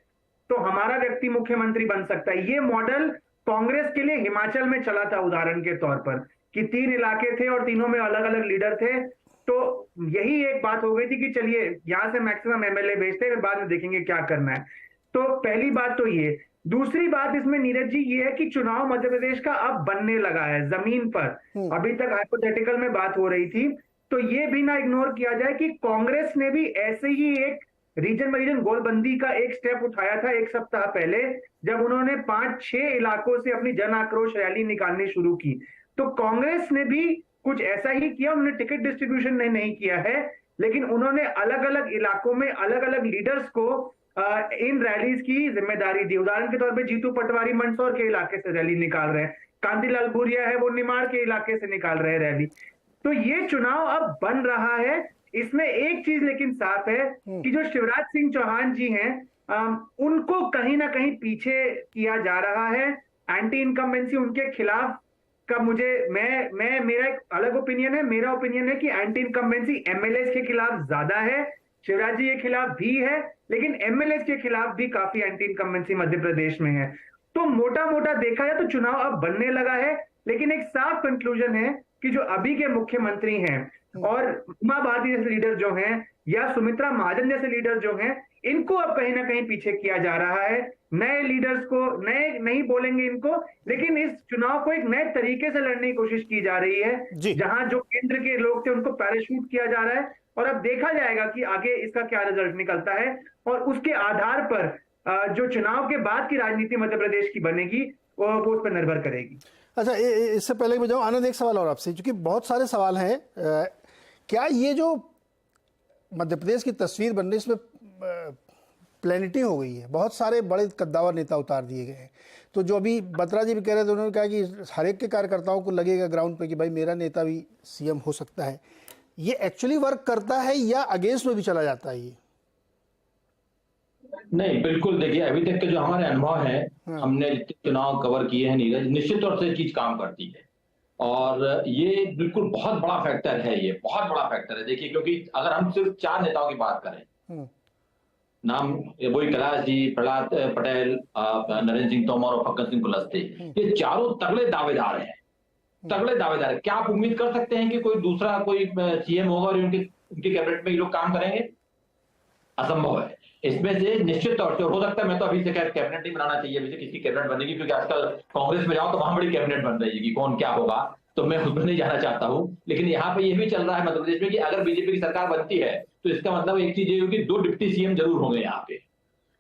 L: तो हमारा व्यक्ति मुख्यमंत्री बन सकता है। ये मॉडल कांग्रेस के लिए हिमाचल में चला था उदाहरण के तौर पर कि 3 इलाके थे और तीनों में अलग अलग लीडर थे। तो यही एक बात हो गई थी कि चलिए यहां से मैक्सिमम एमएलए भेजते हैं, बाद में देखेंगे क्या करना है। तो पहली बात तो ये। दूसरी बात इसमें नीरज जी ये है कि चुनाव मध्य प्रदेश का अब बनने लगा है जमीन पर। अभी तक हाइपोथेटिकल में बात हो रही थी, तो ये भी ना इग्नोर किया जाए कि कांग्रेस ने भी ऐसे ही एक रीजन बाय रीजन गोलबंदी का एक स्टेप उठाया था 1 सप्ताह पहले, जब उन्होंने 5-6 इलाकों से अपनी जन आक्रोश रैली निकालनी शुरू की। तो कांग्रेस ने भी कुछ ऐसा ही किया। उन्होंने टिकट डिस्ट्रीब्यूशन नहीं किया है, लेकिन उन्होंने अलग अलग इलाकों में अलग अलग लीडर्स को इन रैलीज की जिम्मेदारी दी। उदाहरण के तौर पे जीतू पटवारी मंदसौर के इलाके से रैली निकाल रहे हैं, कांतिलाल भूरिया है वो निमाड़ के इलाके से निकाल रहे हैं रैली। तो ये चुनाव अब बन रहा है। इसमें एक चीज लेकिन साफ है कि जो शिवराज सिंह चौहान जी हैं उनको कहीं ना कहीं पीछे किया जा रहा है। एंटी इनकम्बेंसी उनके खिलाफ का मेरा एक अलग ओपिनियन है। मेरा ओपिनियन है कि एंटी इनकम्बेंसी एमएलए के खिलाफ ज्यादा है, शिवराज जी के खिलाफ भी है, लेकिन एमएलए के खिलाफ भी काफी एंटी इनकम्बेंसी मध्य प्रदेश में है। तो मोटा मोटा देखा जाए तो चुनाव अब बनने लगा है, लेकिन एक साफ कंक्लूजन है कि जो अभी के मुख्यमंत्री हैं और उमा भारती जैसे लीडर जो हैं या सुमित्रा महाजन जैसे लीडर जो हैं, इनको अब कहीं ना कहीं पीछे किया जा रहा है। नए लीडर्स को नए नहीं बोलेंगे इनको, लेकिन इस चुनाव को एक नए तरीके से लड़ने की कोशिश की जा रही है, जहां जो केंद्र के लोग थे उनको पैराशूट किया जा रहा है। और अब देखा जाएगा कि आगे इसका क्या रिजल्ट निकलता है और उसके आधार पर जो चुनाव के बाद की राजनीति मध्य प्रदेश की बनेगी वो उस पर निर्भर करेगी।
H: अच्छा, इससे पहले मैं जाऊँ आनंद, एक सवाल और आपसे, क्योंकि बहुत सारे सवाल हैं। क्या ये जो मध्य प्रदेश की तस्वीर बनने इसमें प्लेनिटी हो गई है? बहुत सारे बड़े कद्दावर नेता उतार दिए गए हैं। तो जो अभी बत्रा जी भी कह रहे थे, उन्होंने कहा कि हर एक के कार्यकर्ताओं को लगेगा ग्राउंड पे कि भाई मेरा नेता भी सीएम हो सकता है। ये एक्चुअली वर्क करता है या अगेंस्ट में भी चला जाता है? ये
K: नहीं, बिल्कुल। देखिए, अभी तक के जो हमारे अनुभव है, हमने जितने चुनाव कवर किए हैं नीरज, निश्चित तौर से चीज काम करती है और ये बिल्कुल बहुत बड़ा फैक्टर है। ये बहुत बड़ा फैक्टर है। देखिए, क्योंकि अगर हम सिर्फ 4 नेताओं की बात करें, नाम वही कैलाश जी, प्रहलाद पटेल, नरेंद्र सिंह तोमर और फग्गन सिंह कुलस्ते, ये चारों तगड़े दावेदार हैं। तगड़े दावेदार है। क्या आप उम्मीद कर सकते हैं कि कोई दूसरा कोई सीएम होगा और उनके कैबिनेट में ये लोग काम करेंगे? असंभव है। इसमें से निश्चित तौर से हो सकता है, मैं तो अभी से खैर कैबिनेट नहीं बनाना चाहिए, अभी से किसी कैबिनेट बनेगी, क्योंकि आजकल कांग्रेस में जाओ तो वहां बड़ी कैबिनेट बन रही है कि कौन क्या होगा, तो मैं उसमें नहीं जाना चाहता हूं। लेकिन यहाँ पे ये भी चल रहा है मध्य प्रदेश में कि अगर बीजेपी की सरकार बनती है तो इसका मतलब एक चीज ये होगी, 2 डिप्टी सीएम जरूर होंगे यहाँ पे।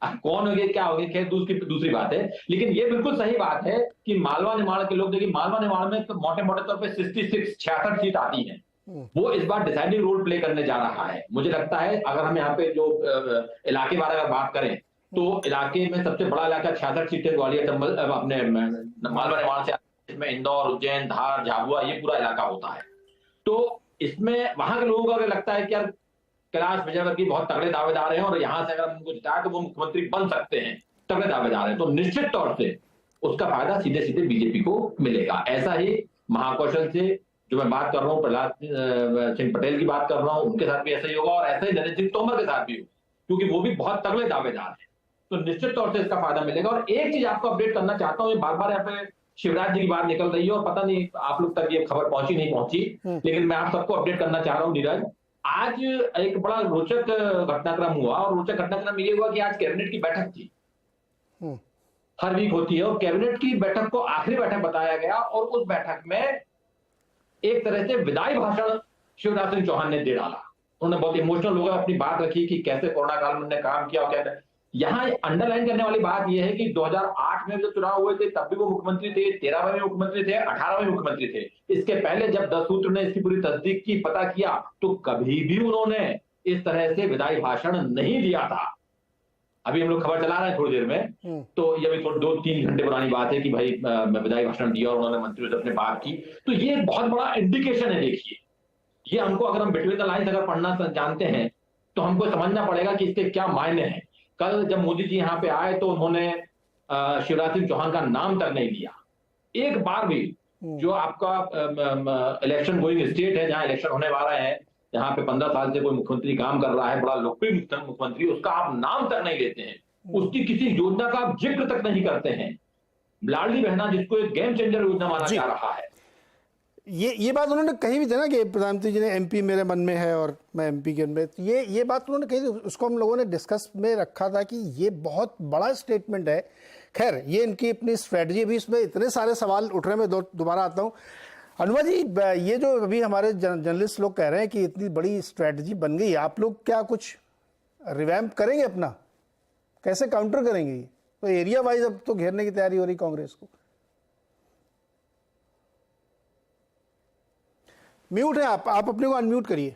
K: कौन होंगे क्या होंगे खैर दूसरी बात है, लेकिन ये बिल्कुल सही बात है कि मालवा निमाड़ के लोग, देखिए मालवा निमाड़ में तो मोटे मोटे तौर पर 66 सीट आती है, वो इस बार डिसाइडिंग रोल प्ले करने जा रहा है। मुझे लगता है अगर हम यहाँ पे जो इलाके बारे में बात करें तो इलाके में सबसे बड़ा इलाका 66 सीटें ग्वालियर चंबल अपने मालवा निमाड़ से, इसमें इंदौर, उज्जैन, धार, झाबुआ, ये पूरा इलाका होता है। तो इसमें वहां के लोगों को अगर लगता है कि यार कैलाश विजयवर्गीय बहुत तगड़े दावेदार हैं और यहां से अगर उनको जिताया तो वो मुख्यमंत्री बन सकते हैं, तगड़े दावेदार हैं, तो निश्चित तौर से उसका फायदा सीधे सीधे बीजेपी को मिलेगा। ऐसा ही महाकौशल से जो मैं बात कर रहा हूँ, प्रहलाद सिंह पटेल की बात कर रहा हूँ, उनके साथ भी ऐसा ही होगा और ऐसा ही नरेंद्र सिंह तोमर के साथ भी होगा, क्योंकि वो भी बहुत तगड़े दावेदार हैं। तो निश्चित तौर से इसका फायदा मिलेगा। और एक चीज आपको अपडेट करना चाहता हूँ, बार बार यहाँ पे शिवराज जी की बात निकल रही है और पता नहीं आप लोग तक ये खबर पहुंची नहीं पहुंची, लेकिन मैं आप सबको अपडेट करना चाह रहा हूँ नीरज। आज एक बड़ा रोचक घटनाक्रम हुआ और रोचक घटनाक्रम ये हुआ कि आज कैबिनेट की बैठक थी, हर वीक होती है, और कैबिनेट की बैठक को आखिरी बैठक बताया गया और उस बैठक में एक तरह से विदाई भाषण शिवराज सिंह चौहान ने दे डाला। उन्होंने बहुत इमोशनल होकर अपनी बात रखी कि कैसे कोरोना काल में उन्होंने काम किया और क्या। यहाँ अंडरलाइन करने वाली बात यह है कि 2008 में जब चुनाव हुए थे तब भी वो मुख्यमंत्री थे, 13 में मुख्यमंत्री थे, 18 में मुख्यमंत्री थे। इसके पहले जब 10 सूत्र ने इसकी पूरी तस्दीक की, पता किया, तो कभी भी उन्होंने इस तरह से विदाई भाषण नहीं दिया था। अभी हम लोग खबर चला रहे हैं थोड़ी देर में, तो ये भी 2-3 घंटे पुरानी बात है कि भाई विदाई भाषण दिया और उन्होंने मंत्रियों से अपने बात की। तो ये एक बहुत बड़ा इंडिकेशन है। देखिए, ये हमको अगर हम बिटवीन द लाइन्स अगर पढ़ना जानते हैं तो हमको समझना पड़ेगा कि इसके क्या मायने हैं। कल जब मोदी जी यहाँ पे आए तो उन्होंने शिवराज सिंह चौहान का नाम तक नहीं लिया एक बार भी। जो आपका इलेक्शन गोइंग स्टेट है, जहां इलेक्शन होने वाला है, जहां पे 15 साल से कोई मुख्यमंत्री काम कर रहा है, बड़ा लोकप्रिय मुख्यमंत्री, उसका आप नाम तक नहीं लेते हैं, उसकी किसी योजना का आप जिक्र तक नहीं करते हैं। लाडली बहना, जिसको एक गेम चेंजर योजना माना जा रहा है,
H: ये बात उन्होंने कही भी थी ना कि प्रधानमंत्री जी ने एमपी मेरे मन में है और मैं एमपी के में, ये बात उन्होंने कही थी। उसको हम लोगों ने डिस्कस में रखा था कि ये बहुत बड़ा स्टेटमेंट है। खैर, ये इनकी अपनी स्ट्रेटजी भी, इसमें इतने सारे सवाल उठ रहे हैं। मैं दोबारा आता हूँ। अनुमा जी, ये जो अभी हमारे जर्नलिस्ट लोग कह रहे हैं कि इतनी बड़ी स्ट्रेटजी बन गई, आप लोग क्या कुछ रिवैम्प करेंगे अपना? कैसे काउंटर करेंगे? तो एरिया वाइज अब तो घेरने की तैयारी हो रही कांग्रेस को। म्यूट है आप अपने को अनम्यूट करिए।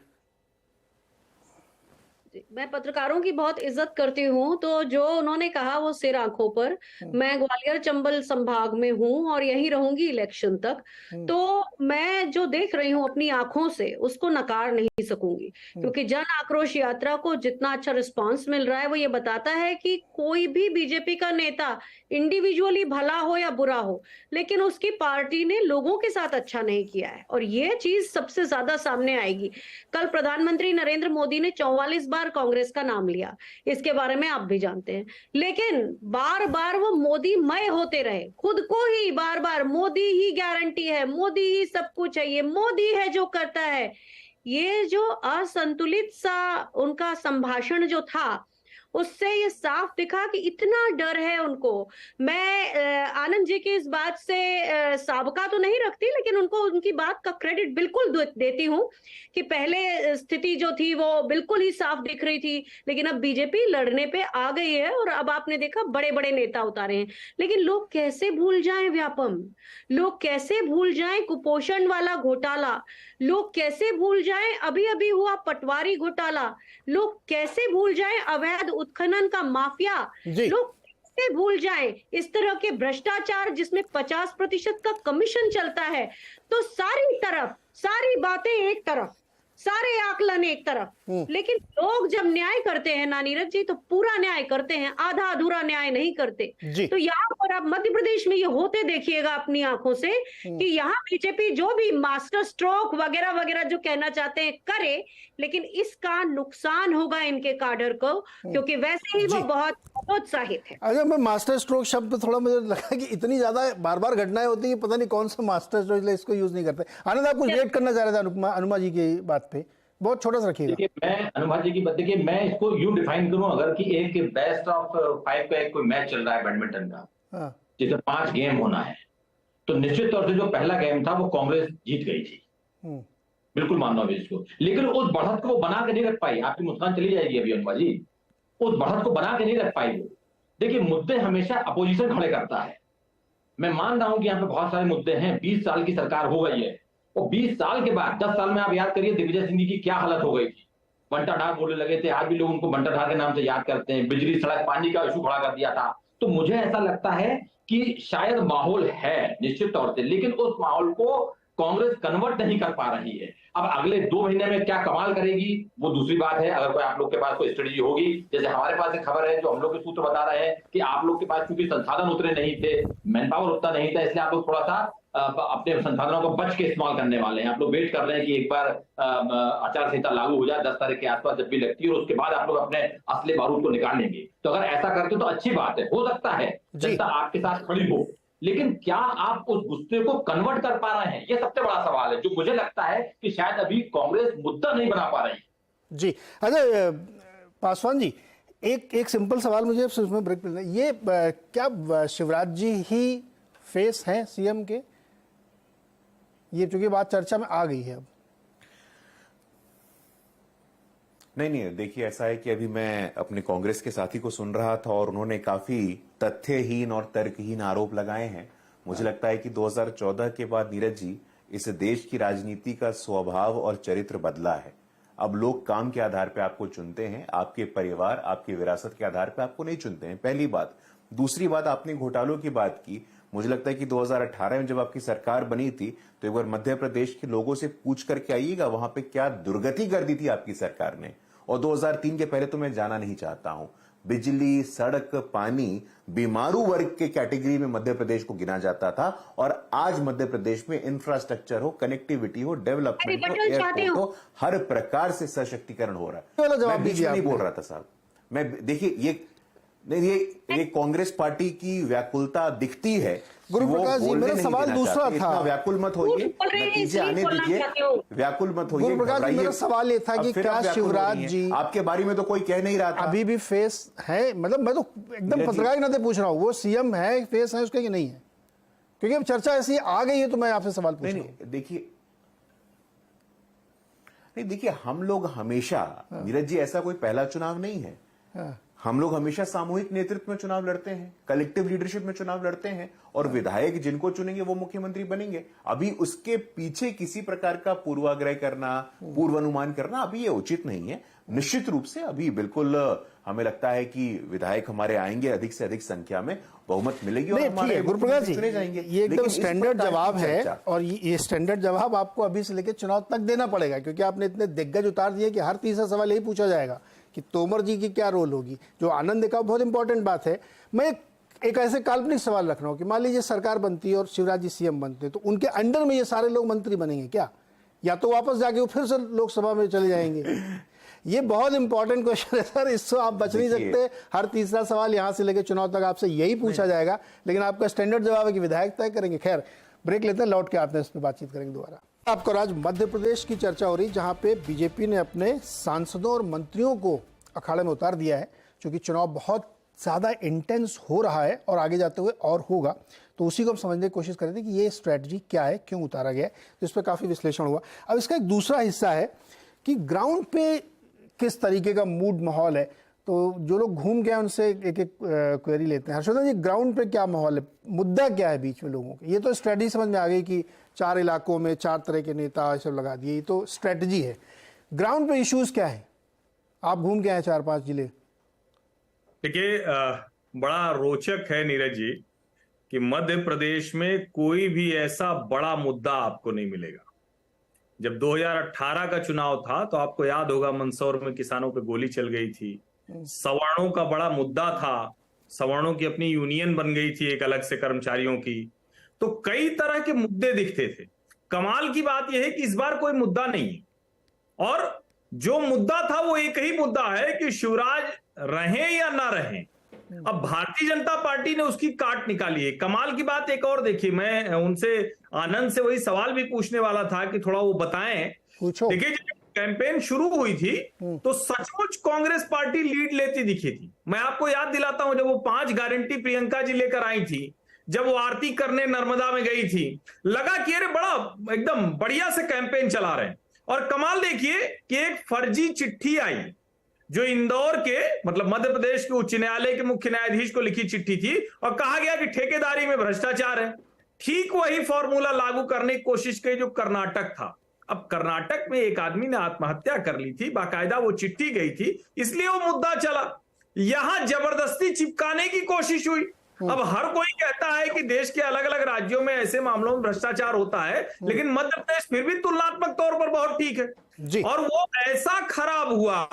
J: मैं पत्रकारों की बहुत इज्जत करती हूँ, तो जो उन्होंने कहा वो सिर आंखों पर। मैं ग्वालियर चंबल संभाग में हूँ और यहीं रहूंगी इलेक्शन तक, तो मैं जो देख रही हूँ अपनी आंखों से उसको नकार नहीं सकूंगी, क्योंकि जन आक्रोश यात्रा को जितना अच्छा रिस्पांस मिल रहा है वो ये बताता है कि कोई भी बीजेपी का नेता इंडिविजुअली भला हो या बुरा हो, लेकिन उसकी पार्टी ने लोगों के साथ अच्छा नहीं किया है, और ये चीज सबसे ज्यादा सामने आएगी। कल प्रधानमंत्री नरेंद्र मोदी ने 44 बार कांग्रेस का नाम लिया, इसके बारे में आप भी जानते हैं, लेकिन बार बार वो मोदी मय होते रहे, खुद को ही बार बार मोदी ही गारंटी है, मोदी ही सब कुछ है, ये मोदी है जो करता है। ये जो असंतुलित सा उनका संभाषण जो था, उससे ये साफ दिखा कि इतना डर है उनको। मैं आनंद जी की इस बात से साबका तो नहीं रखती, लेकिन उनको उनकी बात का क्रेडिट बिल्कुल देती हूँ कि पहले स्थिति जो थी वो बिल्कुल ही साफ दिख रही थी, लेकिन अब बीजेपी लड़ने पे आ गई है और अब आपने देखा बड़े बड़े नेता उतारे हैं। लेकिन लोग कैसे भूल जाएं व्यापम, लोग कैसे भूल जाएं कुपोषण वाला घोटाला, लोग कैसे भूल जाएं अभी अभी हुआ पटवारी घोटाला, लोग कैसे भूल जाएं अवैध उत्खनन का माफिया, लोग कैसे भूल जाएं इस तरह के भ्रष्टाचार जिसमें 50% का कमीशन चलता है। तो सारी तरफ सारी बातें एक तरफ, सारे आकलन एक तरफ, लेकिन लोग जब न्याय करते हैं ना नीरज जी, तो पूरा न्याय करते हैं, आधा अधूरा न्याय नहीं करते। तो यहाँ पर आप मध्य प्रदेश में ये होते देखिएगा अपनी आंखों से कि यहाँ बीजेपी जो भी मास्टर स्ट्रोक वगैरह वगैरह जो कहना चाहते हैं करे, लेकिन इसका नुकसान होगा इनके काडर को, क्योंकि वैसे ही वो बहुत उत्साहित है।
H: अच्छा, मैं मास्टर स्ट्रोक शब्द पे थोड़ा मुझे लगा कि इतनी ज्यादा बार बार घटनाएं होती है, पता नहीं कौन सा मास्टर स्ट्रोक, इसलिए इसको यूज नहीं करते। आनंद, आप कुछ रेट करना चाह रहे थे अनुमा जी की बात पे, बहुत छोटा सा रखिएगा।
K: देखिए, मैं अनुमा जी की बात, देखिए मैं इसको यूं डिफाइन करूं, अगर कि एक बेस्ट ऑफ 5 का एक कोई मैच चल रहा है बैडमिंटन का, जिसे 5 गेम होना है, तो निश्चित तौर से जो पहला गेम था वो कांग्रेस जीत गई थी, बिल्कुल मानना होगा इसको, लेकिन उस बढ़त को वो बना के नहीं रख पाई। आपकी मुस्कान चली जाएगी अभी अनुमा जी, उस बढ़त को बना के नहीं रख पाई वो। देखिए, मुद्दे हमेशा अपोजिशन खड़े करता है। मैं मान रहा हूं कि यहाँ पे बहुत सारे मुद्दे हैं, 20 साल की सरकार हो गई है, और 20 साल के बाद 10 साल में आप याद करिए दिग्विजय सिंह की क्या हालत हो गई थी। बंटा ढार बोलने लगे थे, आज भी लोग उनको बंटा ढार के नाम से याद करते हैं, बिजली सड़क पानी का इशू खड़ा कर दिया था। तो मुझे ऐसा लगता है कि शायद माहौल है निश्चित तौर से, लेकिन उस माहौल को कांग्रेस कन्वर्ट नहीं कर पा रही है। अब अगले 2 महीने में क्या कमाल करेगी वो दूसरी बात है। अगर कोई आप लोग के पास कोई स्ट्रेटजी होगी, जैसे हमारे पास एक खबर है जो हम लोग के सूत्र बता रहे हैं कि आप लोग के पास क्योंकि संसाधन उतने नहीं थे, मैन पावर उतना नहीं था, इसलिए आप लोग थोड़ा सा अपने संसाधनों को बच के इस्तेमाल करने वाले हैं। आप लोग वेट कर रहे हैं कि एक बार आचार संहिता लागू हो जाए 10 तारीख के आसपास जब भी लगती है, और उसके बाद आप लोग अपने असली बारूद को निकालेंगे। तो अगर ऐसा करते तो अच्छी बात है, हो सकता है जनता आपके साथ खड़ी हो, लेकिन क्या आप उस गुस्से को कन्वर्ट कर पा रहे हैं, ये सबसे बड़ा सवाल है, जो मुझे लगता है कि शायद अभी कांग्रेस मुद्दा नहीं बना पा रही।
H: जी, अच्छा पासवान जी, एक सिंपल सवाल मुझे उसमें ब्रेक मिलना, ये क्या शिवराज जी ही फेस हैं सीएम के? ये चूंकि बात चर्चा में आ गई है अब।
I: नहीं, देखिए ऐसा है कि अभी मैं अपने कांग्रेस के साथी को सुन रहा था और उन्होंने काफी तथ्यहीन और तर्कहीन आरोप लगाए हैं। मुझे लगता है कि 2014 के बाद नीरज जी, इस देश की राजनीति का स्वभाव और चरित्र बदला है। अब लोग काम के आधार पर आपको चुनते हैं, आपके परिवार, आपकी विरासत के आधार पर आपको नहीं चुनते हैं, पहली बात। दूसरी बात, आपने घोटालों की बात की। मुझे लगता है कि 2018 में जब आपकी सरकार बनी थी तो एक बार मध्य प्रदेश के लोगों से पूछ करके आइएगा वहां पे क्या दुर्गति कर दी थी आपकी सरकार ने। और 2003 के पहले तो मैं जाना नहीं चाहता हूं। बिजली, सड़क, पानी, बीमारू वर्ग के कैटेगरी में मध्य प्रदेश को गिना जाता था और आज मध्य प्रदेश में इंफ्रास्ट्रक्चर हो, कनेक्टिविटी हो, डेवलपमेंट हो, एयरपोर्ट हो, हर प्रकार से सशक्तिकरण हो रहा है। मैं बीच में नहीं बोल रहा था साहब। मैं देखिए ये कांग्रेस पार्टी की व्याकुलता दिखती है।
H: गुरुप्रकाश जी, मेरा सवाल दूसरा था।
I: व्याकुल मत होइए, नतीजे आने दीजिए, व्याकुल मत होइए।
H: गुरुप्रकाश जी, मेरा सवाल ये था कि क्या शिवराज जी,
I: आपके बारे में तो कोई कह नहीं रहा था,
H: अभी भी फेस है? मतलब मैं तो एकदम पत्रकार के नाते पूछ रहा हूँ, वो सीएम है, फेस है उसके कि नहीं है? क्योंकि अब चर्चा ऐसी आ गई है तो मैं आपसे सवाल पूछ रहा हूँ।
I: देखिए हम लोग हमेशा, नीरज जी, ऐसा कोई पहला चुनाव नहीं है। हम लोग हमेशा सामूहिक नेतृत्व में चुनाव लड़ते हैं, कलेक्टिव लीडरशिप में चुनाव लड़ते हैं और विधायक जिनको चुनेंगे वो मुख्यमंत्री बनेंगे। अभी उसके पीछे किसी प्रकार का पूर्वाग्रह करना, पूर्वानुमान करना अभी ये उचित नहीं है। निश्चित रूप से अभी बिल्कुल हमें लगता है कि विधायक हमारे आएंगे, अधिक से अधिक संख्या में बहुमत मिलेगी और हमारे
H: गुरुप्रकाश जी,
I: चुने जाएंगे।
H: ये एकदम स्टैंडर्ड जवाब है और ये स्टैंडर्ड जवाब आपको अभी से लेकर चुनाव तक देना पड़ेगा, क्योंकि आपने इतने दिग्गज उतार दिए कि हर तीसरा सवाल यही पूछा जाएगा कि तोमर जी की क्या रोल होगी। जो आनंद ने कहा बहुत इंपॉर्टेंट बात है। मैं एक ऐसे काल्पनिक सवाल रख रहा हूं कि मान लीजिए सरकार बनती है और शिवराज जी सीएम बनते हैं, तो उनके अंडर में ये सारे लोग मंत्री बनेंगे क्या, या तो वापस जाके वो फिर से लोकसभा में चले जाएंगे? ये बहुत इंपॉर्टेंट क्वेश्चन है सर, इससे आप बच नहीं सकते। हर तीसरा सवाल यहां से लेकर चुनाव तक आपसे यही पूछा जाएगा, लेकिन आपका स्टैंडर्ड जवाब है कि विधायक तय करेंगे। खैर, ब्रेक लेते हैं, लौट के आते हैं, इस पर बातचीत करेंगे दोबारा। आपको आज मध्य प्रदेश की चर्चा हो रही, जहां पे बीजेपी ने अपने सांसदों और मंत्रियों को अखाड़े में उतार दिया है, क्योंकि चुनाव बहुत ज़्यादा इंटेंस हो रहा है और आगे जाते हुए और होगा। तो उसी को हम समझने की कोशिश कर रहे थे कि ये स्ट्रैटेजी क्या है, क्यों उतारा गया है। तो इस पर काफ़ी विश्लेषण हुआ। अब इसका एक दूसरा हिस्सा है कि ग्राउंड पे किस तरीके का मूड माहौल है। तो जो लोग घूम गए उनसे एक एक क्वेरी लेते हैं। हर्षवर्धन जी, ग्राउंड पे क्या माहौल है, मुद्दा क्या है बीच में लोगों के? ये तो स्ट्रैटेजी समझ में आ गई कि 4 इलाकों में 4 तरह के नेता सब लगा दिए, ये तो स्ट्रैटेजी है। ग्राउंड पे इश्यूज क्या है? आप घूम के आए 4-5 जिले।
E: देखिए, बड़ा रोचक है नीरज जी कि मध्य प्रदेश में कोई भी ऐसा बड़ा मुद्दा आपको नहीं मिलेगा। जब 2018 का चुनाव था तो आपको याद होगा मंदसौर में किसानों पे गोली चल गई थी, सवर्णों का बड़ा मुद्दा था, सवर्णों की अपनी यूनियन बन गई थी एक अलग से कर्मचारियों की। तो कई तरह के मुद्दे दिखते थे। कमाल की बात यह है कि इस बार कोई मुद्दा नहीं है, और जो मुद्दा था वो एक ही मुद्दा है कि शिवराज रहें या ना रहें। अब भारतीय जनता पार्टी ने उसकी काट निकाली है। कमाल की बात एक और देखिए, मैं उनसे, आनंद से वही सवाल भी पूछने वाला था कि थोड़ा वो बताएं। देखिए, जब कैंपेन शुरू हुई थी तो सचमुच कांग्रेस पार्टी लीड लेती दिखी थी। मैं आपको याद दिलाता हूं, जब वो 5 गारंटी प्रियंका जी लेकर आई थी, जब वो आरती करने नर्मदा में गई थी, लगा कि अरे बड़ा एकदम बढ़िया से कैंपेन चला रहे हैं। और कमाल देखिए कि एक फर्जी चिट्ठी आई जो इंदौर के, मतलब मध्य प्रदेश के उच्च न्यायालय के मुख्य न्यायाधीश को लिखी चिट्ठी थी, और कहा गया कि ठेकेदारी में भ्रष्टाचार है। ठीक वही फॉर्मूला लागू करने की कोशिश की जो कर्नाटक था। अब कर्नाटक में एक आदमी ने आत्महत्या कर ली थी, बाकायदा वो चिट्ठी गई थी, इसलिए वो मुद्दा चला। यहां जबरदस्ती चिपकाने की कोशिश हुई। अब हर कोई कहता है कि देश के अलग अलग राज्यों में ऐसे मामलों में भ्रष्टाचार होता है, लेकिन मध्य प्रदेश फिर भी तुलनात्मक तौर पर बहुत ठीक है। और वो ऐसा खराब हुआ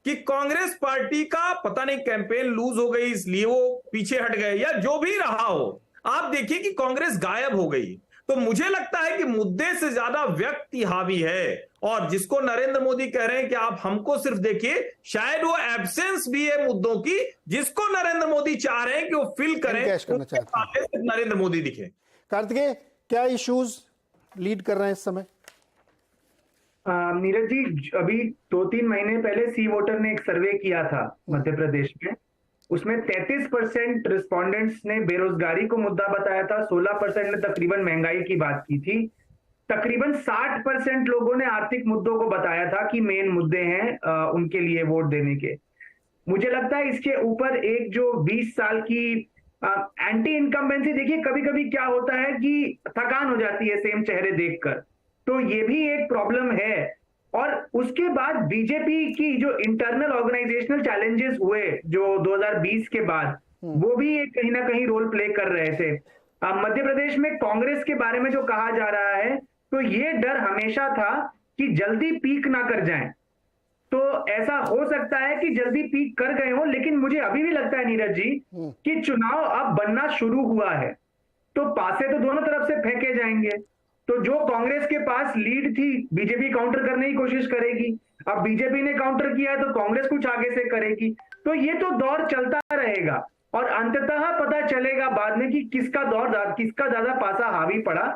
E: कि कांग्रेस पार्टी का पता नहीं कैंपेन लूज हो गई इसलिए वो पीछे हट गए, या जो भी रहा हो, आप देखिए कि कांग्रेस गायब हो गई। तो मुझे लगता है कि मुद्दे से ज्यादा व्यक्ति हावी है, और जिसको नरेंद्र मोदी कह रहे हैं कि आप हमको सिर्फ देखिए, शायद वो एब्सेंस भी है मुद्दों की, जिसको नरेंद्र मोदी चाह रहे हैं कि वो फिल करें, नरेंद्र मोदी दिखे।
H: कार्तिकेय, क्या इश्यूज लीड कर रहे हैं इस समय?
L: नीरज जी, अभी 2-3 महीने पहले सी वोटर ने एक सर्वे किया था मध्य प्रदेश में। उसमें 33% रिस्पोंडेंट्स ने बेरोजगारी को मुद्दा बताया था, 16% ने तकरीबन महंगाई की बात की थी, तकरीबन 60% लोगों ने आर्थिक मुद्दों को बताया था कि मेन मुद्दे हैं उनके लिए वोट देने के। मुझे लगता है इसके ऊपर एक जो 20 साल की एंटी इनकम्बेंसी, देखिए कभी कभी क्या होता है कि थकान हो जाती है सेम चेहरे देखकर, तो ये भी एक प्रॉब्लम है। और उसके बाद बीजेपी की जो इंटरनल ऑर्गेनाइजेशनल चैलेंजेस हुए जो 2020 के बाद, वो भी एक कहीं ना कहीं रोल प्ले कर रहे थे। मध्य प्रदेश में कांग्रेस के बारे में जो कहा जा रहा है, तो ये डर हमेशा था कि जल्दी पीक ना कर जाएं। तो ऐसा हो सकता है कि जल्दी पीक कर गए हो, लेकिन मुझे अभी भी लगता है नीरज जी कि चुनाव अब बनना शुरू हुआ है, तो पासे तो दोनों तरफ से फेंके जाएंगे। तो जो कांग्रेस के पास लीड थी, बीजेपी काउंटर करने की कोशिश करेगी, अब बीजेपी ने काउंटर किया है तो कांग्रेस कुछ आगे से करेगी। तो ये तो दौर चलता रहेगा और अंततः पता चलेगा बाद में कि किसका ज्यादा पासा हावी पड़ा।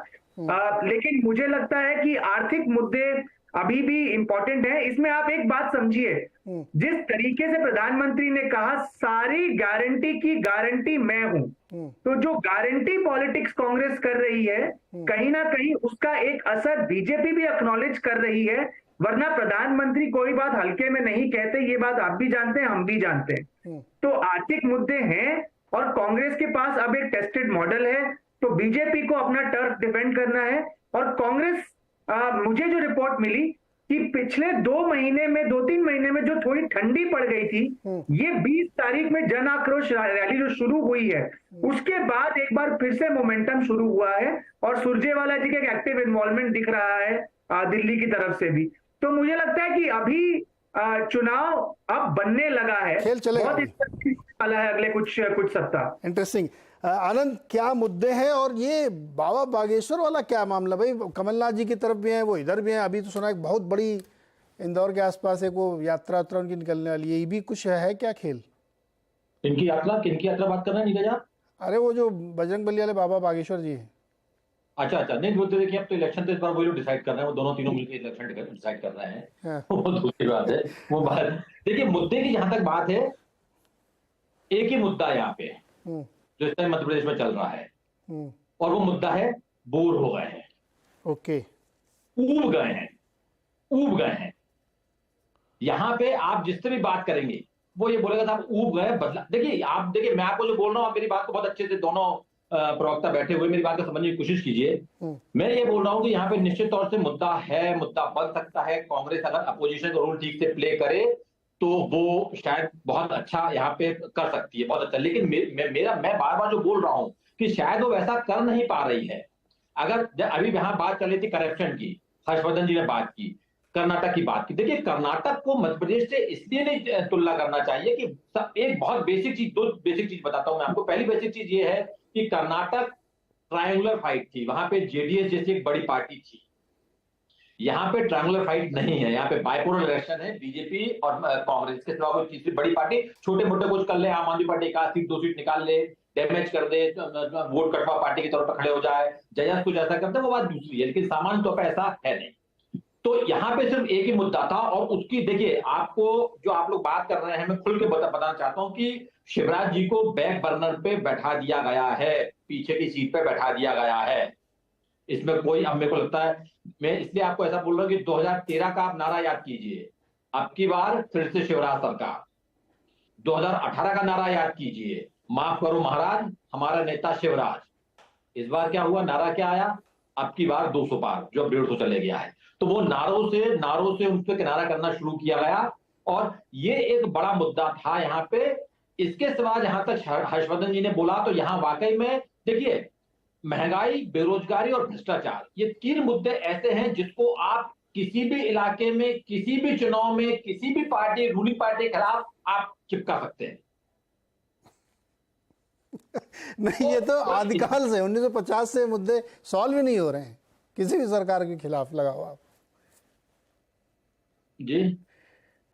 L: लेकिन मुझे लगता है कि आर्थिक मुद्दे अभी भी इंपॉर्टेंट है। इसमें आप एक बात समझिए, जिस तरीके से प्रधानमंत्री ने कहा सारी गारंटी की गारंटी मैं हूं, तो जो गारंटी पॉलिटिक्स कांग्रेस कर रही है, कहीं ना कहीं उसका एक असर बीजेपी भी एक्नॉलेज कर रही है। वरना प्रधानमंत्री कोई बात हल्के में नहीं कहते, ये बात आप भी जानते हैं, हम भी जानते हैं। तो आर्थिक मुद्दे हैं और कांग्रेस के पास अब एक टेस्टेड मॉडल है, तो बीजेपी को अपना टर्फ डिफेंड करना है। और कांग्रेस, मुझे जो रिपोर्ट मिली कि पिछले 2-3 महीने में जो थोड़ी ठंडी पड़ गई थी, ये 20 तारीख में जन आक्रोश रैली जो शुरू हुई है, उसके बाद एक बार फिर से मोमेंटम शुरू हुआ है और सुरजेवाला जी का एक एक्टिव इन्वॉल्वमेंट दिख रहा है दिल्ली की तरफ से भी। तो मुझे लगता है कि अभी चुनाव अब बनने लगा है,
H: खेल चलेगा,
L: बहुत इंटरेस्टिंग वाला है अगले कुछ सप्ताह।
H: इंटरेस्टिंग। आनंद, क्या मुद्दे हैं और ये बाबा बागेश्वर वाला क्या मामला? भाई कमलनाथ जी की तरफ भी है, वो इधर भी है। अभी तो सुना एक बहुत बड़ी इंदौर के आसपास एक वो यात्रा उनकी निकलने वाली है, ये भी कुछ है क्या खेल?
K: किनकी यात्रा बात कर रहे हैं नीरज आप?
H: अरे वो जो बजरंग बली वाले बाबा बागेश्वर जी है।
K: अच्छा, नहीं वो तो देखिए, अब तो इलेक्शन तो इस बार वही लोग डिसाइड कर रहे हैं, वो दोनों तीनों मिलकर इलेक्शन डिसाइड कर रहे हैं। वो दूसरी बात है, वो बात देखिए मुद्दे की जहां तक बात है, एक ही मुद्दा यहाँ पे जो इस टाइम मध्य प्रदेश में चल रहा है, और वो मुद्दा है बोर हो गए हैं।
H: ओके,
K: ऊब गए हैं। यहां पे आप जिससे भी बात करेंगे वो ये बोलेगा साहब ऊब गए, बदला। देखिए मैं आपको जो बोल रहा हूं, आप मेरी बात को बहुत अच्छे से, दोनों प्रवक्ता बैठे हुए मेरी बात को समझने की कोशिश कीजिए। मैं ये बोल रहा हूं कि यहाँ पे निश्चित तौर से मुद्दा है, मुद्दा बन सकता है। कांग्रेस अगर अपोजिशन का रोल ठीक से प्ले करे तो वो शायद बहुत अच्छा यहाँ पे कर सकती है, बहुत अच्छा। लेकिन मैं बार बार जो बोल रहा हूं कि शायद वो वैसा कर नहीं पा रही है। अगर अभी यहाँ बात चल रही थी करप्शन की, हर्षवर्धन जी ने बात की, कर्नाटक की बात की। देखिए कर्नाटक को मध्य प्रदेश से इसलिए नहीं तुलना करना चाहिए कि एक बहुत बेसिक चीज, 2 बेसिक चीज बताता हूं मैं आपको। पहली बेसिक चीज ये है कि कर्नाटक ट्रायंगुलर फाइट थी, वहां पे जेडीएस जैसी एक बड़ी पार्टी थी। यहाँ पे ट्रायंगुलर फाइट नहीं है, यहाँ पे बाइपोलर इलेक्शन है, बीजेपी और कांग्रेस के सिवा कोई तीसरी बड़ी पार्टी छोटे मोटे कुछ कर ले, आम आदमी पार्टी 1 सीट 2 सीट निकाल ले, डैमेज कर दे, वोट कटवा पार्टी के तौर पर खड़े हो जाए, जया कुछ ऐसा करते, वो बात दूसरी है। लेकिन सामान्य तौर पर ऐसा है नहीं। तो यहाँ पे सिर्फ एक ही मुद्दा था, और उसकी देखिए आपको जो आप लोग बात कर रहे हैं, मैं खुल के बताना चाहता हूं कि शिवराज जी को बैक बर्नर पे बैठा दिया गया है, पीछे की सीट पे बैठा दिया गया है। इसमें कोई, अब मेरे को लगता है, मैं इसलिए आपको ऐसा बोल रहा हूं कि 2013 का आप नारा याद कीजिए, अब की बार फिर से शिवराज सरकार। 2018 का नारा याद कीजिए, माफ करो महाराज, हमारा नेता शिवराज। इस बार क्या हुआ, नारा क्या आया, अब की बार 200 पार, जो 150 चले गया है। तो वो नारों से उन पे किनारा करना शुरू किया गया, और ये एक बड़ा मुद्दा था यहाँ पे। इसके सिवा जहां तक हर्षवर्धन जी ने बोला, तो यहाँ वाकई में देखिए महंगाई, बेरोजगारी और भ्रष्टाचार, ये 3 मुद्दे ऐसे हैं जिसको आप किसी भी इलाके में, किसी भी चुनाव में, किसी भी पार्टी, रूलिंग पार्टी के खिलाफ आप चिपका सकते हैं।
H: नहीं, ये तो आदिकाल से 1950 से मुद्दे सॉल्व ही नहीं हो रहे हैं किसी भी सरकार के खिलाफ। लगाओ आप
K: जी,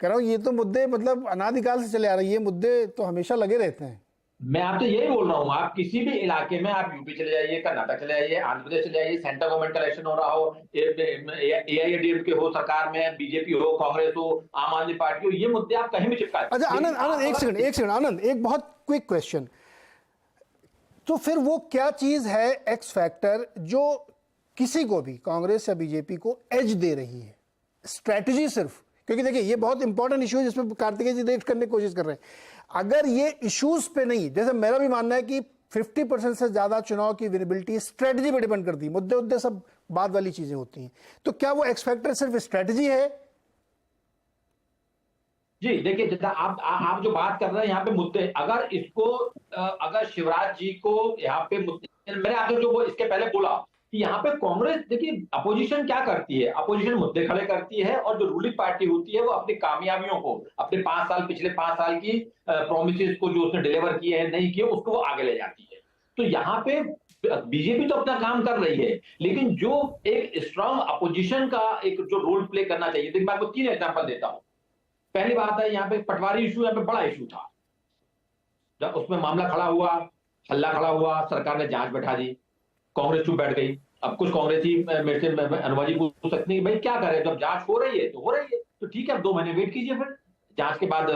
H: कह रहा हूं, ये तो मुद्दे मतलब अनादिकाल से चले आ रहे हैं, ये मुद्दे तो हमेशा लगे रहते हैं।
K: मैं आप तो यही बोल रहा हूं, आप किसी भी इलाके में, आप यूपी चले जाइए, कर्नाटक चले जाइए, आंध्र प्रदेश चले जाइए, सेंट्रल गवर्नमेंट का इलेक्शन हो रहा हो, एआईएडीएमके हो सरकार में, बीजेपी हो, कांग्रेस हो, आम आदमी पार्टी हो, ये मुद्दे आप कहीं भी चिपका।
H: अच्छा आनंद, एक सेकंड आनंद, एक बहुत क्विक क्वेश्चन। तो फिर वो क्या चीज है एक्स फैक्टर जो किसी को भी, कांग्रेस या बीजेपी को एज दे रही है? स्ट्रैटेजी सिर्फ, क्योंकि देखिए ये बहुत इंपॉर्टेंट इशू है जिसमें कार्तिकेय जी रिएक्ट करने की कोशिश कर रहे हैं। अगर ये इश्यूज पे नहीं, जैसे मेरा भी मानना है कि 50% से ज्यादा चुनाव की विनेबिलिटी स्ट्रेटजी पे डिपेंड करती है, मुद्दे उद्दे सब बाद वाली चीजें होती हैं, तो क्या वो एक्स फैक्टर सिर्फ स्ट्रेटजी है?
K: जी देखिए, जैसा आप जो बात कर रहे हैं यहाँ पे मुद्दे, अगर इसको अगर शिवराज जी को यहाँ पे मुद्दे, मैंने आपसे जो वो इसके पहले बोला कि यहाँ पे कांग्रेस, देखिए अपोजिशन क्या करती है, अपोजिशन मुद्दे खड़े करती है और जो रूलिंग पार्टी होती है वो अपनी कामयाबियों को, अपने 5 साल, पिछले 5 साल की प्रोमिसेस को जो उसने डिलीवर किए हैं, नहीं किए, उसको वो आगे ले जाती है। तो यहाँ पे बीजेपी तो अपना काम कर रही है, लेकिन जो एक स्ट्रांग अपोजिशन का एक जो रोल प्ले करना चाहिए, देखिए मैं आपको 3 एग्जाम्पल देता हूँ। पहली बात है, यहाँ पे पटवारी इशू यहाँ पे बड़ा इशू था, जब उसमें मामला खड़ा हुआ, हल्ला खड़ा हुआ, सरकार ने जांच बैठा दी, कांग्रेस चुप बैठ गई। अब कुछ कांग्रेसी मेरे से अनुवा जी पूछ सकते हैं भाई क्या करें, जब जांच हो रही है तो हो रही है, तो ठीक है, अब 2 महीने वेट कीजिए, फिर जांच के बाद,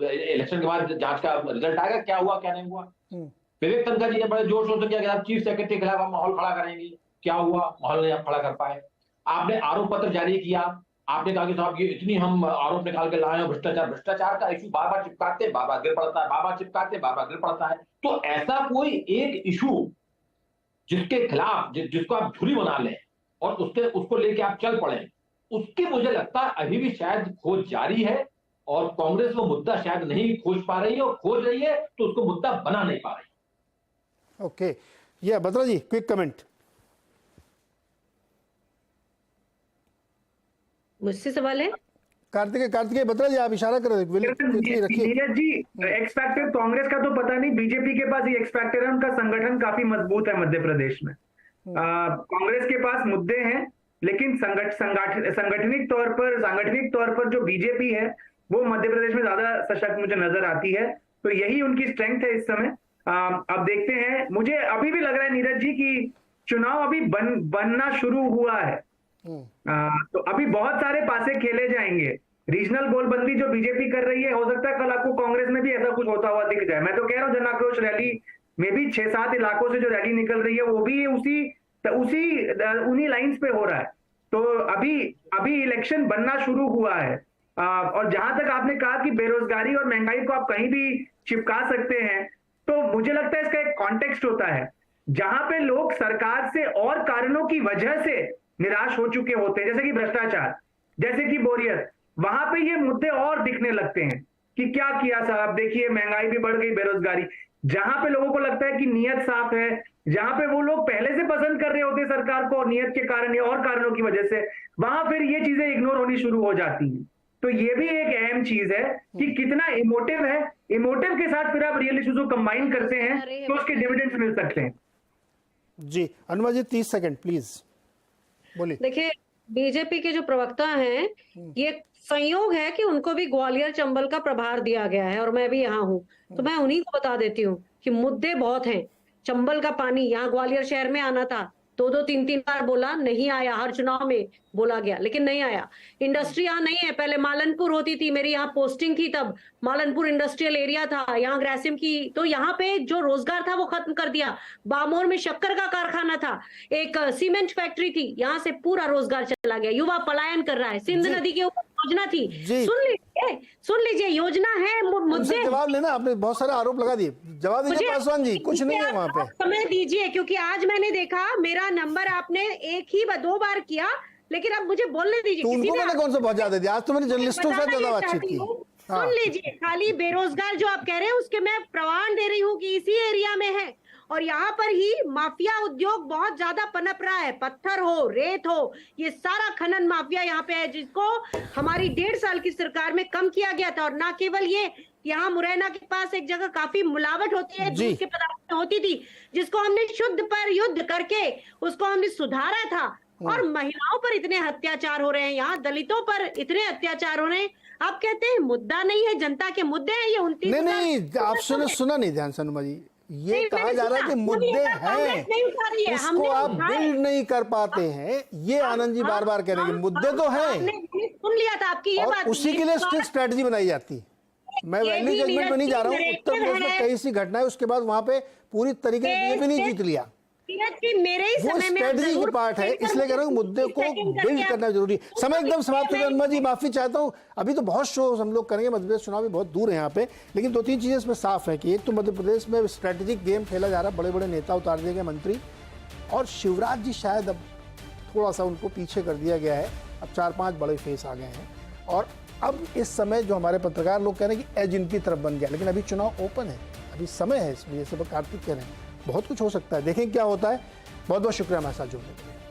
K: इलेक्शन के बाद जांच का रिजल्ट आएगा, क्या हुआ क्या नहीं हुआ। विवेक तनखा जी ने बड़े जोर शोर से किया कि चीफ सेक्रेटरी के खिलाफ हम माहौल खड़ा करेंगे, क्या हुआ, माहौल नहीं आप खड़ा कर पाए। आपने आरोप पत्र जारी किया, आपने कहा कि साहब ये इतनी हम आरोप निकाल के लाए हैं, भ्रष्टाचार का इशू बार बार चिपकाते, बार बार गिर पड़ता है, बार बार चिपकाते, बार बार गिर पड़ता है। तो ऐसा कोई एक इशू जिसके खिलाफ जिसको आप झुरी बना लें और उसको लेके आप चल पड़े, उसकी मुझे लगता है अभी भी शायद खोज जारी है और कांग्रेस वो मुद्दा शायद नहीं खोज पा रही है, और खोज रही है तो उसको मुद्दा बना नहीं पा रही।
H: ओके, ये बत्रा जी क्विक कमेंट।
J: मुझसे सवाल है?
H: कार्तिकेय बत्रा जी, आप इशारा कर रखिए।
L: नीरज जी, एक्स फैक्टर कांग्रेस का तो पता नहीं, बीजेपी के पास ये एक्स फैक्टर है, उनका संगठन काफी मजबूत है मध्य प्रदेश में। कांग्रेस के पास मुद्दे हैं, लेकिन सांगठनिक तौर पर जो बीजेपी है वो मध्य प्रदेश में ज्यादा सशक्त मुझे नजर आती है, तो यही उनकी स्ट्रेंथ है इस समय। अब देखते हैं, मुझे अभी भी लग रहा है नीरज जी कि चुनाव अभी बनना शुरू हुआ है, तो अभी बहुत सारे पासे खेले जाएंगे। रीजनल गोलबंदी जो बीजेपी कर रही है, हो सकता है कल आपको कांग्रेस में भी ऐसा कुछ होता हुआ दिख जाए। मैं तो कह रहा हूँ जन आक्रोश रैली में भी 6-7 इलाकों से जो रैली निकल रही है वो भी उन्हीं लाइंस पे हो रहा है। तो अभी इलेक्शन बनना शुरू हुआ है। और जहां तक आपने कहा कि बेरोजगारी और महंगाई को आप कहीं भी चिपका सकते हैं, तो मुझे लगता है इसका एक कॉन्टेक्स्ट होता है जहां पे लोग सरकार से और कारणों की वजह से निराश हो चुके होते हैं, जैसे कि भ्रष्टाचार, जैसे कि बोरियत, वहां पे ये मुद्दे और दिखने लगते हैं कि क्या किया साहब, देखिए महंगाई भी बढ़ गई, बेरोजगारी। जहां पे लोगों को लगता है कि नीयत साफ है, जहां पे वो लोग पहले से पसंद कर रहे होते हैं सरकार को और नीयत के कारण या और कारणों की वजह से, वहां फिर ये चीजें इग्नोर होनी शुरू हो जाती हैं। तो ये भी एक अहम चीज है कि कितना इमोटिव है, इमोटिव के साथ फिर आप रियल इश्यूज को कंबाइन करते हैं तो उसके डिविडेंड्स मिल सकते हैं।
H: जी अनुमा जी 30 सेकंड प्लीज बोलिए।
J: देखिए, बीजेपी के जो प्रवक्ता हैं, ये संयोग है कि उनको भी ग्वालियर चंबल का प्रभार दिया गया है और मैं भी यहाँ हूँ, तो मैं उन्हीं को बता देती हूँ कि मुद्दे बहुत हैं। चंबल का पानी यहाँ ग्वालियर शहर में आना था, 2-3 बार बोला, नहीं आया, हर चुनाव में बोला गया लेकिन नहीं आया। इंडस्ट्री यहाँ नहीं है, पहले मालनपुर होती थी, मेरी यहाँ पोस्टिंग थी, तब मालनपुर इंडस्ट्रियल एरिया था, यहाँ ग्रेसिम की, तो यहाँ पे जो रोजगार था वो खत्म कर दिया। बामोर में शक्कर का कारखाना था, एक सीमेंट फैक्ट्री थी, यहाँ से पूरा रोजगार चला गया, युवा पलायन कर रहा है। सिंध नदी के ऊपर योजना थी, सुन लीजिए योजना है, मुद्दे
H: जवाब लेना, आपने बहुत सारे आरोप लगा दिए, जवाब दीजिए पासवान जी, कुछ नहीं है वहाँ पे।
J: समय दीजिए, क्योंकि आज मैंने देखा मेरा नंबर आपने 2 बार किया, लेकिन अब मुझे बोलने दीजिए।
H: तो उनको मैंने कौन सा बहुत ज्यादा दिया, आज तो मैंने जर्नलिस्टों से ज्यादा बातचीत की।
J: सुन लीजिए, खाली बेरोजगार जो आप कह रहे हैं उसके मैं प्रमाण दे रही हूँ कि इसी एरिया में है, और यहाँ पर ही माफिया उद्योग बहुत ज्यादा पनप रहा है। पत्थर हो, रेत हो, ये सारा खनन माफिया यहाँ पे है, जिसको हमारी 1.5 साल की सरकार में कम किया गया था। और ना केवल ये, यहाँ मुरैना के पास एक जगह काफी मिलावट होती है, दूध के पदार्थ में होती थी, जिसको हमने शुद्ध पर युद्ध करके उसको हमने सुधारा था। और महिलाओं पर इतने अत्याचार हो रहे हैं, यहाँ दलितों पर इतने अत्याचार हो रहे हैं। आप कहते हैं मुद्दा नहीं है, जनता के मुद्दे हैं ये 29।
H: नहीं, आपने सुना नहीं ध्यान से अनुमा जी, ये कहा जा रहा है कि मुद्दे हैं, इसको आप बिल्ड नहीं कर पाते हैं, ये आनंद जी बार बार कह रहे हैं, मुद्दे तो हैं,
J: सुन लिया था आपकी ये बात,
H: उसी के लिए स्ट्रेटजी बनाई जाती है। मैं वैल्यू जजमेंट में नहीं जा रहा हूँ, उत्तर प्रदेश में कई सी घटनाएं, उसके बाद वहां पे पूरी तरीके से बीजेपी नहीं जीत लिया।
J: नीरज जी, मेरे ही
H: वो
J: समय में
H: स्ट्रेटजी
J: जरूर
H: का पार्ट है,
J: फिर
H: इसलिए कह रहा हूँ मुद्दे को
J: सेकंड करके
H: बिल्ड
J: आप-
H: करना जरूरी है। समय एकदम समाप्त हो गया अनुमा जी, माफी चाहता हूँ, अभी तो बहुत शो हम लोग करेंगे, मध्य प्रदेश चुनाव भी बहुत दूर है यहाँ पे, लेकिन दो तीन चीजें इसमें साफ है कि एक तो मध्य प्रदेश में स्ट्रेटेजिक गेम खेला जा रहा है, बड़े बड़े नेता उतार दिए गए, मंत्री, और शिवराज जी शायद अब थोड़ा सा उनको पीछे कर दिया गया है, अब 4-5 बड़े फेस आ गए हैं, और अब इस समय जो हमारे पत्रकार लोग कह रहे हैं कि एज इनकी तरफ बन गया, लेकिन अभी चुनाव ओपन है, अभी समय है, इसमें जैसे कार्तिक कह रहे हैं बहुत कुछ हो सकता है, देखें क्या होता है। बहुत बहुत शुक्रिया हमारे साथ जुड़ने के लिए।